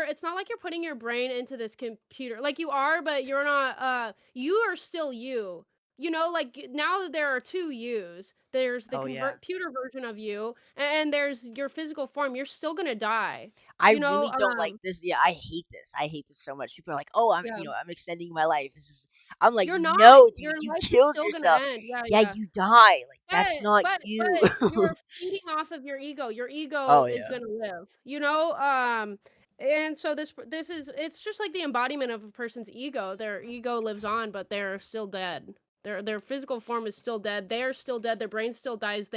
it's not like you're putting your brain into this computer, like, you are, but you're not, you are still you, now there are 2 yous. There's the oh yeah. convert computer version of you, and there's your physical form. You're still gonna die, I you know, really don't like this. Yeah, I hate this. I hate this so much. People are like, "Oh, yeah. I'm extending my life." This is I'm like, You're not. "No, dude, Your you life is killed still gonna yourself. end. Yeah, Yeah, yeah. you die. Like that's But not but you." but you're feeding off of your ego. Your ego Oh is yeah. gonna live, and so this is it's just like the embodiment of a person's ego. Their ego lives on, but they're still dead. Their physical form is still dead. They are still dead. Their brain still dies.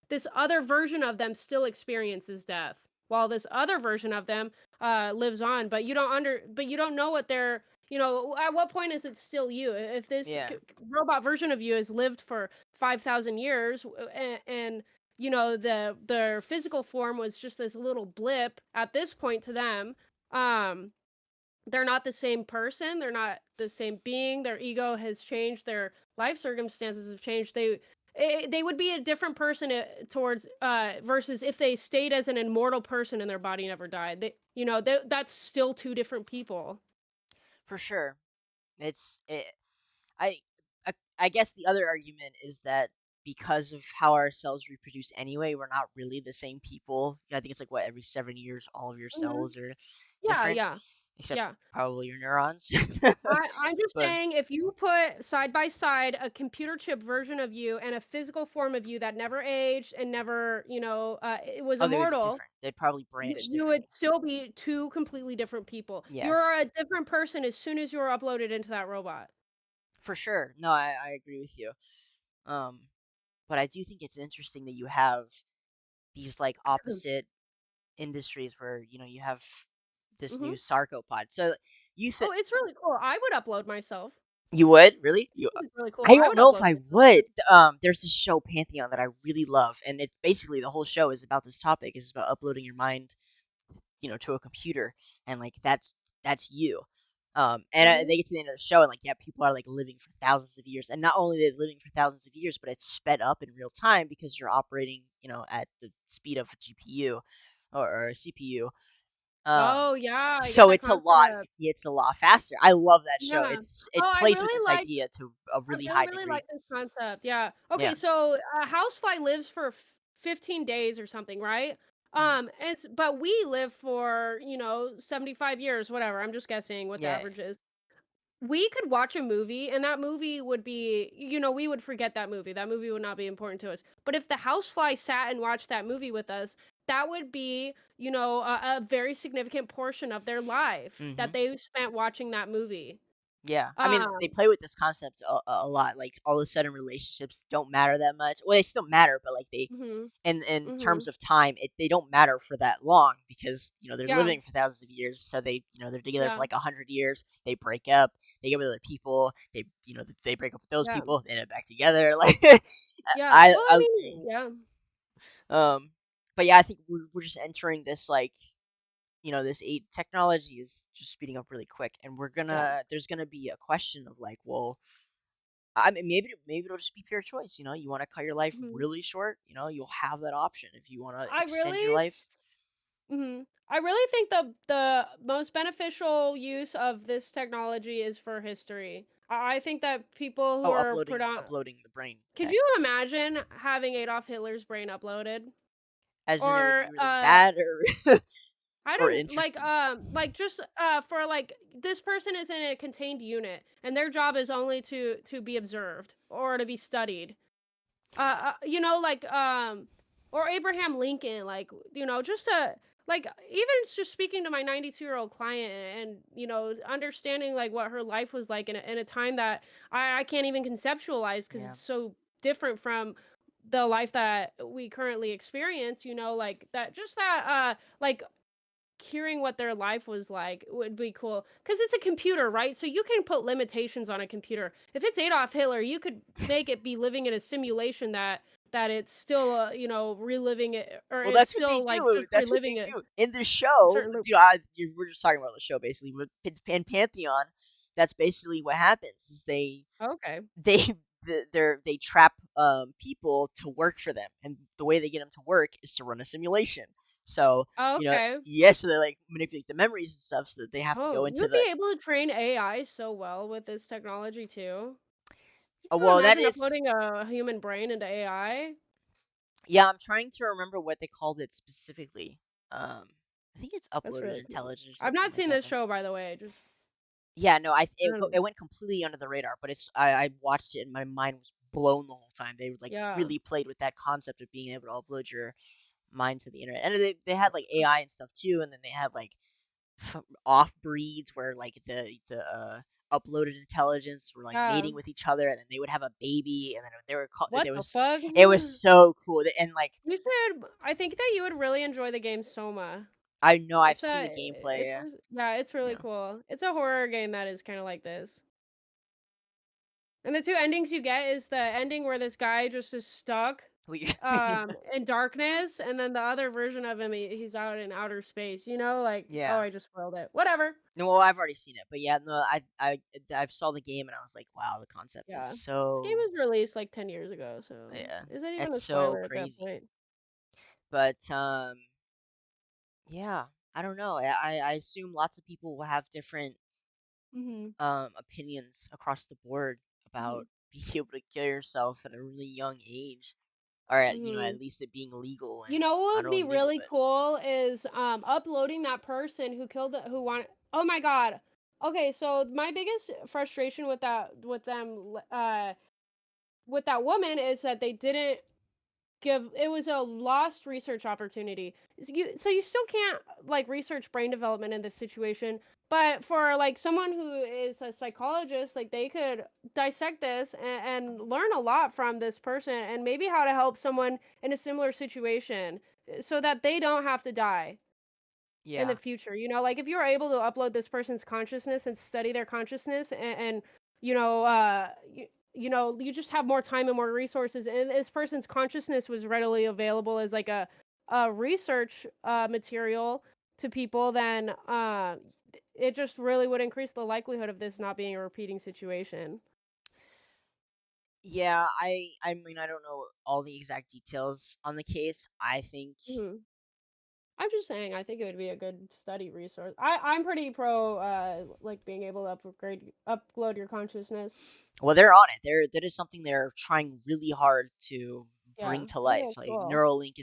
This other version of them still experiences death, while this other version of them lives on. But you don't know what they're at what point is it still you? If this Yeah, robot version of you has lived for 5,000 years, and their physical form was just this little blip at this point to them. um they're not the same person, they're not the same being, their ego has changed, their life circumstances have changed. They would be a different person, towards versus if they stayed as an immortal person and their body never died. That's still two different people. for sure. It's it, I, I guess the other argument is that because of how our cells reproduce anyway, we're not really the same people. I think it's like what, every 7 years, all of your Mhm. cells are Yeah, different, yeah, except yeah. probably your neurons. I'm just But saying, if you put side by side a computer chip version of you and a physical form of you that never aged and never, it was oh, they would be immortal, different. They'd probably you, branch you would differently. still be two completely different people. Yes, You're a different person as soon as you're uploaded into that robot. for sure. No, I agree with you. Um, but I do think it's interesting that you have these like opposite industries where you have this Hmm. new sarcopod. So you Oh, think it's really cool. I would upload myself. you would really? I think it's really cool. I I don't would know if upload I myself. would. There's this show Pantheon that I really love, and it's basically the whole show is about this topic. Is about uploading your mind, to a computer, and like that's you. And Hmm. they get to the end of the show, and like, yeah, people are like living for thousands of years, and not only are they living for thousands of years, but it's sped up in real time because you're operating, at the speed of a GPU or a CPU. Um, Oh yeah, I get so that concept. it's a lot faster. I love that show. Yeah. It Oh, plays with this idea to a I really really, high really like degree. this concept. Yeah. Yeah. Okay, so a housefly lives for 15 days or something, right? Mhm. But we live for, 75 years, whatever. I'm just guessing what the Yeah. average is. we could watch a movie and that movie would be, we would forget that movie. That movie would not be important to us. But if the housefly sat and watched that movie with us, that would be, a very significant portion of their life that Mhm. they spent watching that movie. Yeah. I mean, they Um, play with this concept a lot. Like all of a sudden, relationships don't matter that much. Well, they still matter, but like they, mhm, in terms mhm. of time, they don't matter for that long because they're Yeah, living for thousands of years. So they're together for yeah, like 100 years. They break up. They get with other people. They break up with those yeah, people. They end up back together. Like yeah. I, Well, I I mean, yeah. um, but yeah, I think we're just entering this like this age. Technology is just speeding up really quick, and Yeah. there's gonna be a question of like, well, I mean, maybe it'll just be pure choice. You want to cut your life Mhm. really short. You'll have that option if you want to I extend your really life. I really think the most beneficial use of this technology is for history. I think that people who Oh, are uploading the brain could tech. you imagine having Adolf Hitler's brain uploaded? As in, it would Or be really bad or I or don't like interesting. just for like this person is in a contained unit and their job is only to be observed or to be studied. Like, or Abraham Lincoln, like, just like, even it's just speaking to my 92-year-old client and, understanding like what her life was like in a time that I can't even conceptualize because Yeah. it's so different from the life that we currently experience, like that, just that, like, hearing what their life was like would be cool because it's a computer, right? So you can put limitations on a computer. If it's Adolf Hitler, you could make it be living in a simulation that it's still reliving it, or Well, it's that's what they still like do. just That's what reliving they a do in the show. certain loop. We're just talking about the show basically. With Pantheon, that's basically what happens. Is Okay. they they trap people to work for them, and the way they get them to work is to run a simulation. So Okay. yes, so they like manipulate the memories and stuff, so that they have to Oh, go you into would the. be able to train AI so well with this technology too. Oh, Can you well, that imagine is. uploading a human brain into AI? Yeah, I'm trying to remember what they called it specifically. I think it's That's uploaded really cool. intelligence or I've something not like seen that. this show, by the way. Just Yeah, no, I don't know. it went completely under the radar, but I watched it and my mind was blown the whole time. They like Yeah. really played with that concept of being able to upload your mind to the internet, and they had like AI and stuff too, and then they had like off breeds where like the uploaded intelligence were like Yeah. mating with each other, and then they would have a baby, and then they were called. What the fuck? It was so cool, and like You should I think that you would really enjoy the game Soma. I know I've It's seen the a gameplay. it's yeah, it's really Yeah. cool. It's a horror game that is kinda like this. And the 2 endings you get is the ending where this guy just is stuck, Yeah. in darkness, and then the other version of him, he's out in outer space, like, oh, Yeah. I just spoiled it. Whatever. No, well, I've already seen it, but yeah, no, I saw the game and I was like, wow, the concept is Yeah. This game so. was released, like, 10 years ago, so Yeah, is it even it's a so spoiler at that crazy. point? But yeah, I don't know. I assume lots of people will have different Mhm. opinions across the board Mhm. about being able to kill yourself at a really young age, or at Mhm. least it being legal and You know what not would only be legal really but. cool is uploading that person who killed the who want oh my god. Okay, so my biggest frustration with with that woman is that they didn't give it was a lost research opportunity. So you still can't like research brain development in this situation, but for like someone who is a psychologist, like they could dissect this and learn a lot from this person and maybe how to help someone in a similar situation so that they don't have to die in the Yeah. future. Like if you were able to upload this person's consciousness and study their consciousness and you just have more time and more resources and this person's consciousness was readily available as like a research material to people, then it just really would increase the likelihood of this not being a repeating situation. Yeah, I mean, I don't know all the exact details on the case. I think. Mhm. I'm just saying, I think it would be a good study resource. I'm pretty pro, like being able to upload your consciousness. Well, they're on it. That is something they're trying really hard to Yeah, bring to I think life. that's Like cool. Neuralink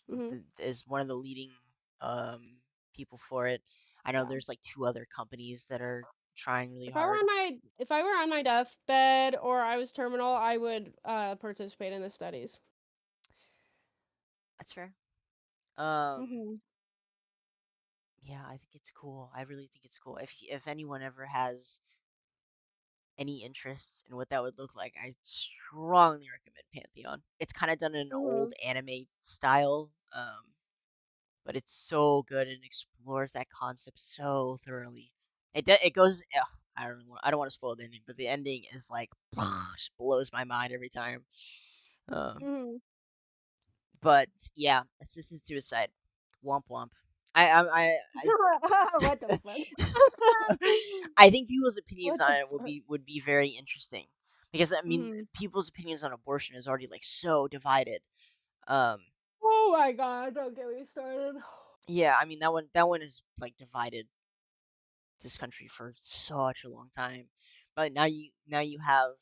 Mhm. is one of the leading people for it. I know Yeah. there's like two other companies that are trying really If I were hard. on my deathbed or I was terminal, I would participate in the studies. That's fair. Um, Mhm. yeah, I think it's cool. I really think it's cool. If anyone ever has any interest in what that would look like, I strongly recommend Pantheon. It's kind of done in an old Mhm. anime style, but it's so good and explores that concept so thoroughly. It goes. Ugh, I don't want to spoil the ending, but the ending is like just blows my mind every time. Um, Mhm. but yeah, assisted suicide, womp womp. I What the fuck? I think people's opinions What on the it would fuck? be very interesting because I mean Mhm. people's opinions on abortion is already like so divided. Um, Oh my god! Don't get me started. yeah, I mean that one is like divided this country for such a long time, but now you have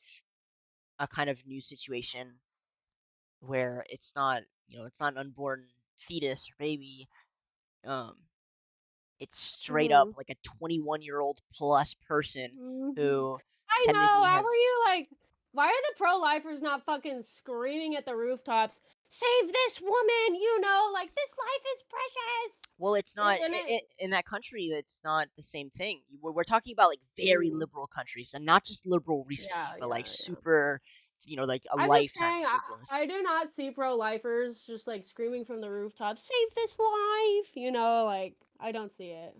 a kind of new situation where it's not an unborn fetus or baby. Um, it's straight up Mhm. like a 21-year-old plus person Mhm. who I know. technically How are has. you like? Why are the pro-lifers not fucking screaming at the rooftops? Save this woman! Like this life is precious. Well, it's not And it. in that country. It's not the same thing. We're talking about like very Mm, liberal countries, and not just liberal recently, yeah, but like yeah, yeah. super, like a I'm just lifetime of saying, liberalism. I do not see pro-lifers just like screaming from the rooftops, "Save this life!" Like I don't see it.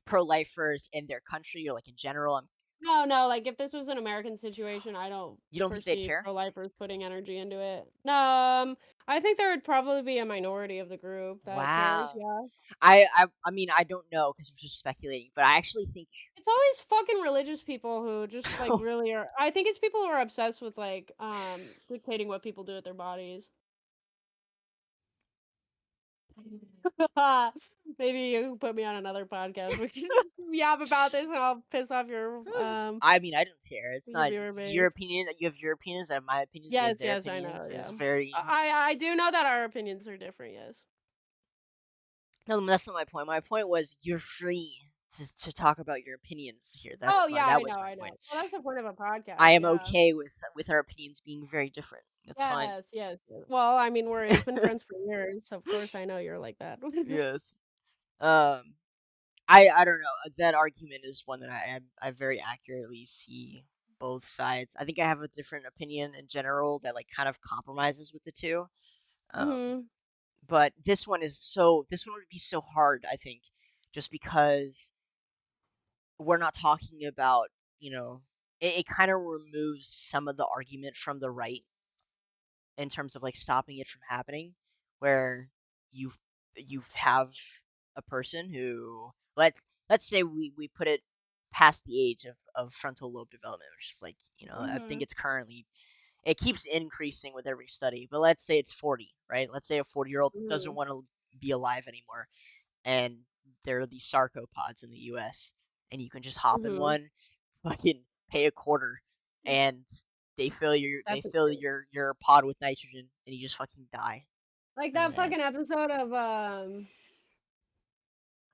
Pro-lifers in their country or like in general. No, no, like if this was an American situation, I don't You don't think they'd foresee care? pro-lifers putting energy into it. No, I think there would probably be a minority of the group that cares. Wow. Yeah, I mean I don't know because I'm just speculating, but I actually think. it's always fucking religious people who just like really are. I think it's people who are obsessed with like dictating what people do with their bodies. Maybe you put me on another podcast. We can yap about this, and I'll piss off I mean I don't care. It's your not viewer your base. opinion. You have your opinions. I have my opinions. They have Yes, their yes, I know. opinions. It's Yeah, very. I do know that our opinions are different. Yes. No, that's not my point. My point was you're free to talk about your opinions here. Oh yeah, That I was know, my I know. point. Well, that's the point of a I podcast. am Yeah. okay with our opinions being very different. That's fine. Yes, yes, yes. Well, I mean, we've been friends for years, so of course I know you're like that. Yes. Um. I don't know. That argument is one that I very accurately see both sides. I think I have a different opinion in general that like kind of compromises with the two. Um. Mhm. But this one would be so hard. I think just because we're not talking about it kind of removes some of the argument from the right in terms of like stopping it from happening, where you you have a person who let's say we put it past the age of frontal lobe development, which is like I think Mhm. it's currently it keeps increasing with every study, but let's say it's 40, right? Let's say a 40-year-old doesn't Mhm. want to be alive anymore, and there are these sarcopods in the U.S. and you can just hop in Mhm. one, fucking pay a quarter, and they That's fill insane. your pod with nitrogen, and you just fucking die. Like And that then fucking episode of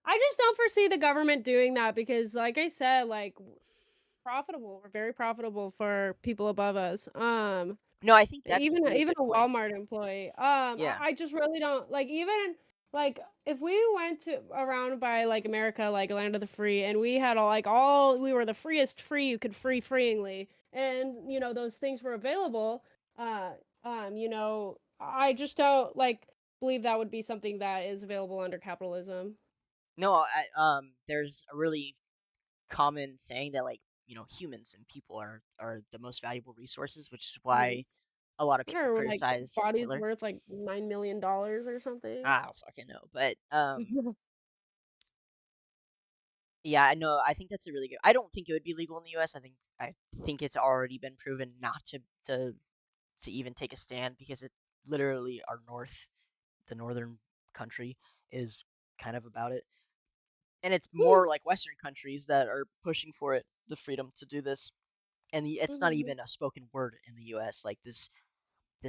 I just don't foresee the government doing that because like I said, like profitable. We're very profitable for people above us. no, I think that's a really Even good a point. Walmart employee. Yeah, I just really don't like even like if we went to around by like America, like land of the free, and we had all we were the freest free you could freeingly, and those things were available. I just don't like believe that would be something that is available under capitalism. no, there's a really common saying that like humans and people are the most valuable resources, which is Mhm. why a lot of people Or like criticize bodies Hitler. worth like $9 million or something. I don't fucking know, but yeah, I know. I think that's a really good. I don't think it would be legal in the U.S. I think it's already been proven not to even take a stand because it literally the northern country is kind of about it, and it's more like Western countries that are pushing for it, the freedom to do this, and it's not Mhm. even a spoken word in the U.S. Like this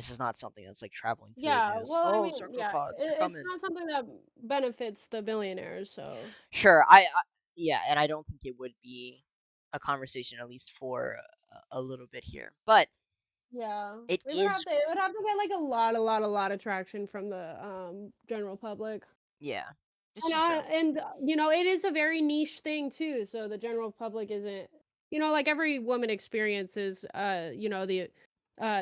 is not something that's like traveling through the Yeah, news. well, I Oh, mean, yeah, sarcopods are it's coming. not something that benefits the billionaires, so Sure, yeah, and I don't think it would be. a conversation at least for a little bit here. But Yeah, it it would have is, to. It would have to get like a lot of traction from the general public. yeah, this And is true. it is a very niche thing too. So the general public isn't, like every woman experiences,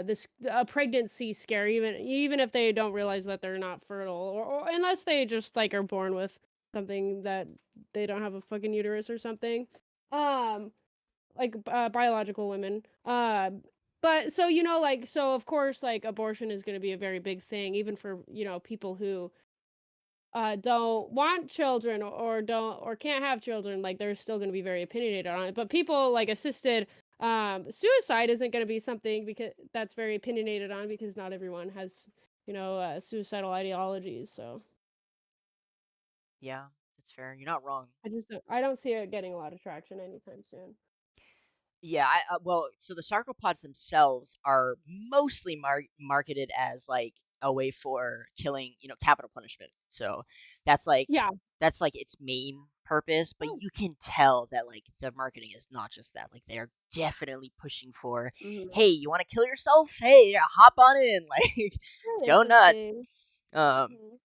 this a pregnancy scare, even if they don't realize that they're not fertile, or unless they just like are born with something that they don't have a fucking uterus or something. Um, like biological women. But so so of course like abortion is going to be a very big thing, even for people who don't want children or don't or can't have children. Like they're still going to be very opinionated on it. But people like assisted suicide isn't going to be something because that's very opinionated on, because not everyone has suicidal ideologies. So Yeah, that's fair. You're not wrong. I don't see it getting a lot of traction anytime soon. Yeah, well, so the sarcopods themselves are mostly marketed as like a way for killing, capital punishment. So that's like Yeah. that's like its main purpose, but you can tell that like the marketing is not just that. Like they are definitely pushing for, Mm-hmm. hey, you want to kill yourself? Hey, yeah, hop on in, like go nuts. Interesting. Um, Mhm.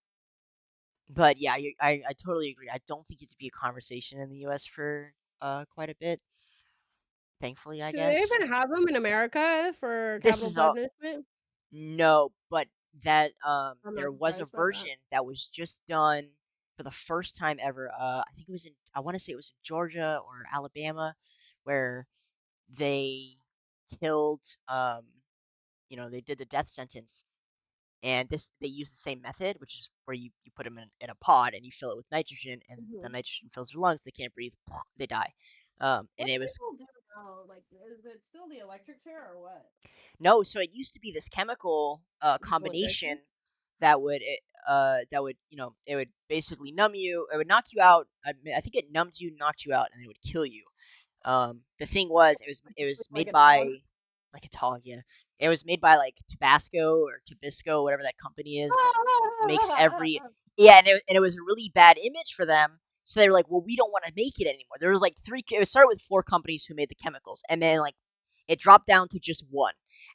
but yeah, I totally agree. I don't think it'd be a conversation in the U.S. for quite a bit. Thankfully, I Do they guess. even have them in America for This capital is all. punishment? No, but that I'm there not was a surprised by that. version that was just done for the first time ever. I think it was in, I want to say it was in Georgia or Alabama, where they killed they did the death sentence, and this they use the same method, which is where you put them in a pod and you fill it with nitrogen, and the Mhm. nitrogen fills their lungs. They can't breathe, they die. And What do it was people do now? Like, is it still the electric chair or what? No, so it used to be this chemical Lethal combination injection? that would it would basically numb you, it would knock you out. I think it numbed you, knocked you out, and it would kill you. The thing was, it was Like made a dog? by like a dog, yeah. It was made by like Tabasco or Tabisco, whatever that company is that makes every yeah, and it was a really bad image for them. So they were like, well, we don't want to make it anymore. There was like three. It started with four companies who made the chemicals, and then like it dropped down to just one.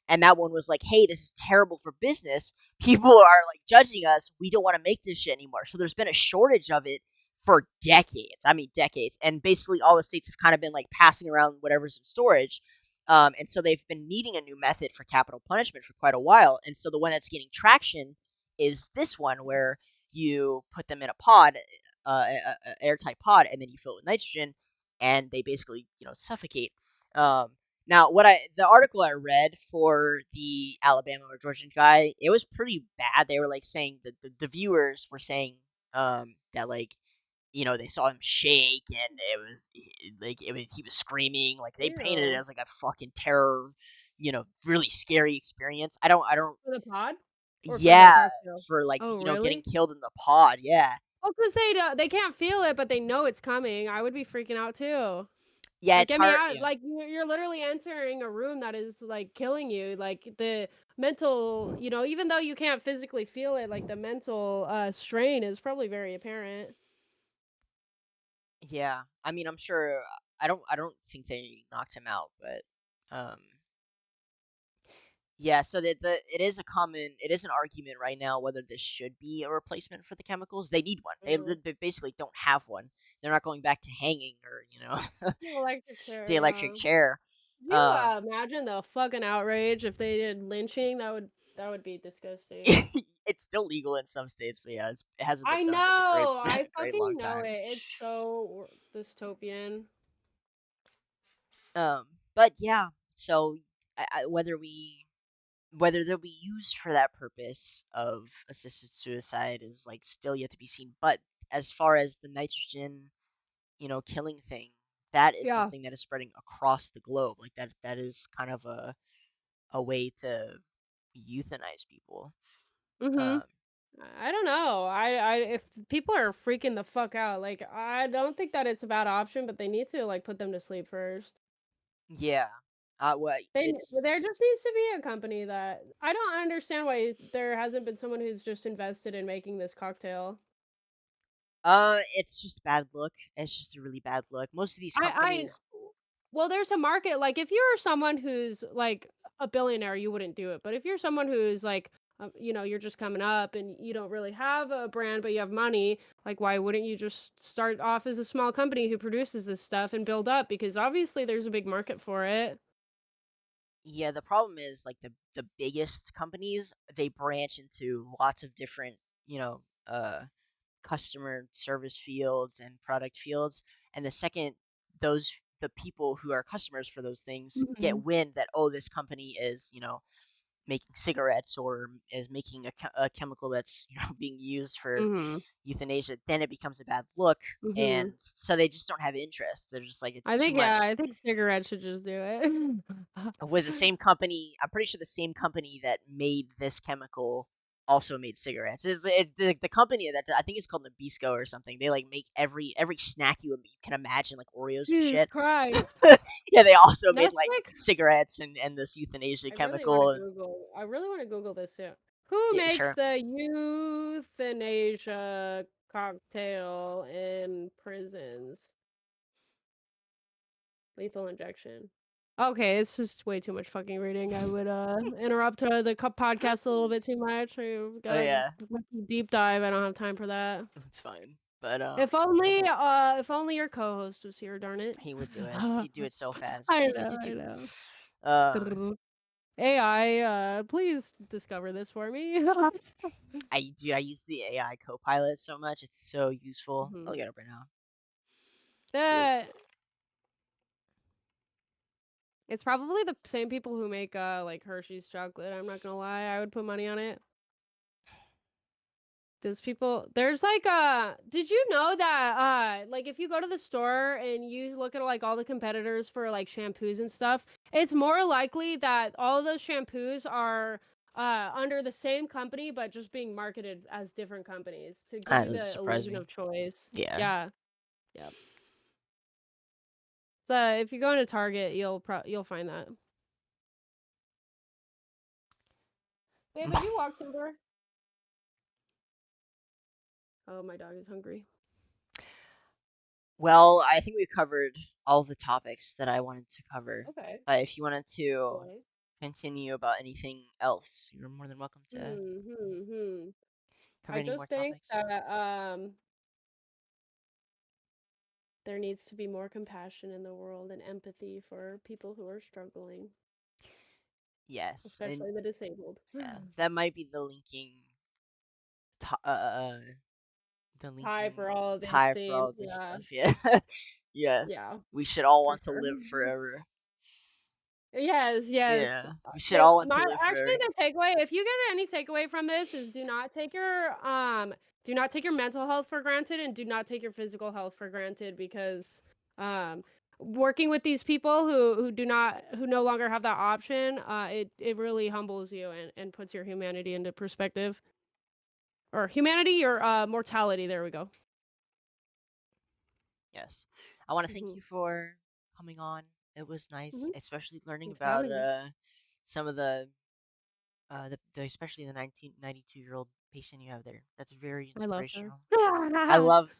And that one was like, hey, this is terrible for business. People are like judging us. We don't want to make this shit anymore. So there's been a shortage of it for decades. I mean, decades. And basically, all the states have kind of been like passing around whatever's in storage. And so they've been needing a new method for capital punishment for quite a while. And so the one that's getting traction is this one where you put them in a pod, airtight pod, and then you fill it with nitrogen, and they basically, suffocate. Now, the article I read for the Alabama or Georgian guy, it was pretty bad. They were like saying that the viewers were saying that like they saw him shake, and he was screaming, like they painted it Ew. as like a fucking terror, really scary experience. I don't For the pod? Or for the yeah, cocktail? for like Oh, getting really? killed in the pod, yeah. Well, because they can't feel it, but they know it's coming. I would be freaking out too. Yeah, Like, it's get me hard, out. yeah. Like, you're literally entering a room that is like killing you. Like the mental, even though you can't physically feel it, like the mental strain is probably very apparent. Yeah, I mean, I'm sure. I don't think they knocked him out, but yeah. So that it is an argument right now whether this should be a replacement for the chemicals. They need one. Mm. They basically don't have one. They're not going back to hanging or The electric the chair, electric yeah. chair. Can you Um, imagine the fucking outrage if they did lynching? That would be disgusting. it's still legal in some states, but yeah, it hasn't been I done in a great know. I great long fucking know time. it. It's so dystopian. Um, but yeah, so whether they'll be used for that purpose of assisted suicide is like still yet to be seen. But as far as the nitrogen, killing thing, that is Yeah. something that is spreading across the globe. Like that is kind of a way to euthanize people. Mhm. Um, I don't know. I if people are freaking the fuck out, like I don't think that it's a bad option, but they need to like put them to sleep first. yeah. Well, There just needs to be a company that I don't understand why there hasn't been someone who's just invested in making this cocktail. it's just bad look. It's just a really bad look. Most of these I companies, Well, there's a market, like, if you're someone who's, like, a billionaire, you wouldn't do it, but if you're someone who's, like, you're just coming up and you don't really have a brand, but you have money, like, why wouldn't you just start off as a small company who produces this stuff and build up? Because obviously there's a big market for it. Yeah, the problem is like the biggest companies, they branch into lots of different, you know, customer service fields and product fields. And the second those the people who are customers for those things get Mhm. wind that, oh, this company is, making cigarettes or is making a chemical that's being used for Mhm. euthanasia, then it becomes a bad look, and Mhm. so they just don't have interest. They're just like, it's I too think, yeah, much. I think cigarettes should just do it. With the same company, I'm pretty sure the same company that made this chemical also made cigarettes. The company that I think it's called Nabisco or something. They like make every snack you can imagine, like Oreos and Jesus shit. Christ. Yeah, they also made That's like like cigarettes and this euthanasia chemical. I really wanna Google this too. Who Yeah, makes sure. the euthanasia cocktail in prisons? Lethal injection. Okay, it's just way too much fucking reading. I would interrupt the podcast a little bit too much. We've Oh got a yeah, deep dive. I don't have time for that. it's fine. But If only your co-host was here, darn it. he would do it. I He'd do it so fast. know, I know. Uh, Grrr. AI, please discover this for me. I use the AI Copilot so much. It's so useful. I'll Mhm. get up right now. Here. That it's probably the same people who make like Hershey's chocolate. I'm not gonna lie, I would put money on it. Those people, there's like did you know that like if you go to the store and you look at like all the competitors for like shampoos and stuff, it's more likely that all of those shampoos are under the same company but just being marketed as different companies to give That you doesn't the surprise illusion me. of choice. Yeah. Yeah. Yep. So if you go into Target, you'll find that. Babe, have you walked Timber? Oh, my dog is hungry. Well, I think we've covered all the topics that I wanted to cover. Okay. If you wanted to Okay. continue about anything else, you're more than welcome to Hmm. cover I any more just think topics. that there needs to be more compassion in the world and empathy for people who are struggling, Yes, and especially the disabled. yeah, that might be to- uh, uh, the Hi linking for all of these tie for themes. all this Yeah. stuff. Yeah. Yes, Yeah, we should all for want to sure. live forever. Yes, yes. Yeah, we should all want to My live actually forever. the takeaway, if you get any takeaway from this, is do not take your mental health for granted and do not take your physical health for granted because um working with these people who no longer have that option, it really humbles you and puts your humanity into perspective. Or humanity or mortality, there we go. Yes, I want to thank Mhm. you for coming on. It was nice, Mhm. especially learning Thanks for about having me. some of the especially the 1992-year-old patient you have there. That's very I love her. inspirational.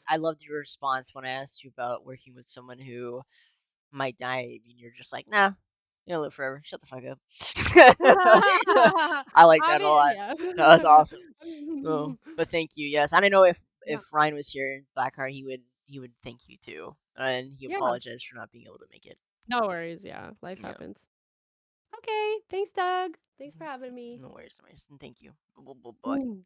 I loved your response when I asked you about working with someone who might die, and you're just like, nah, you'll live forever. Shut the fuck up. I like that a lot. Yeah. That was awesome. Oh, but thank you. Yes, I don't know Yeah. if Ryan was here in Blackheart, he would thank you too, and he Yeah. apologized for not being able to make it. No worries. Yeah. Life Yeah. happens. Okay. Thanks, Doug. Thanks for having me. No worries, no worries, and thank you. Bye. Mm.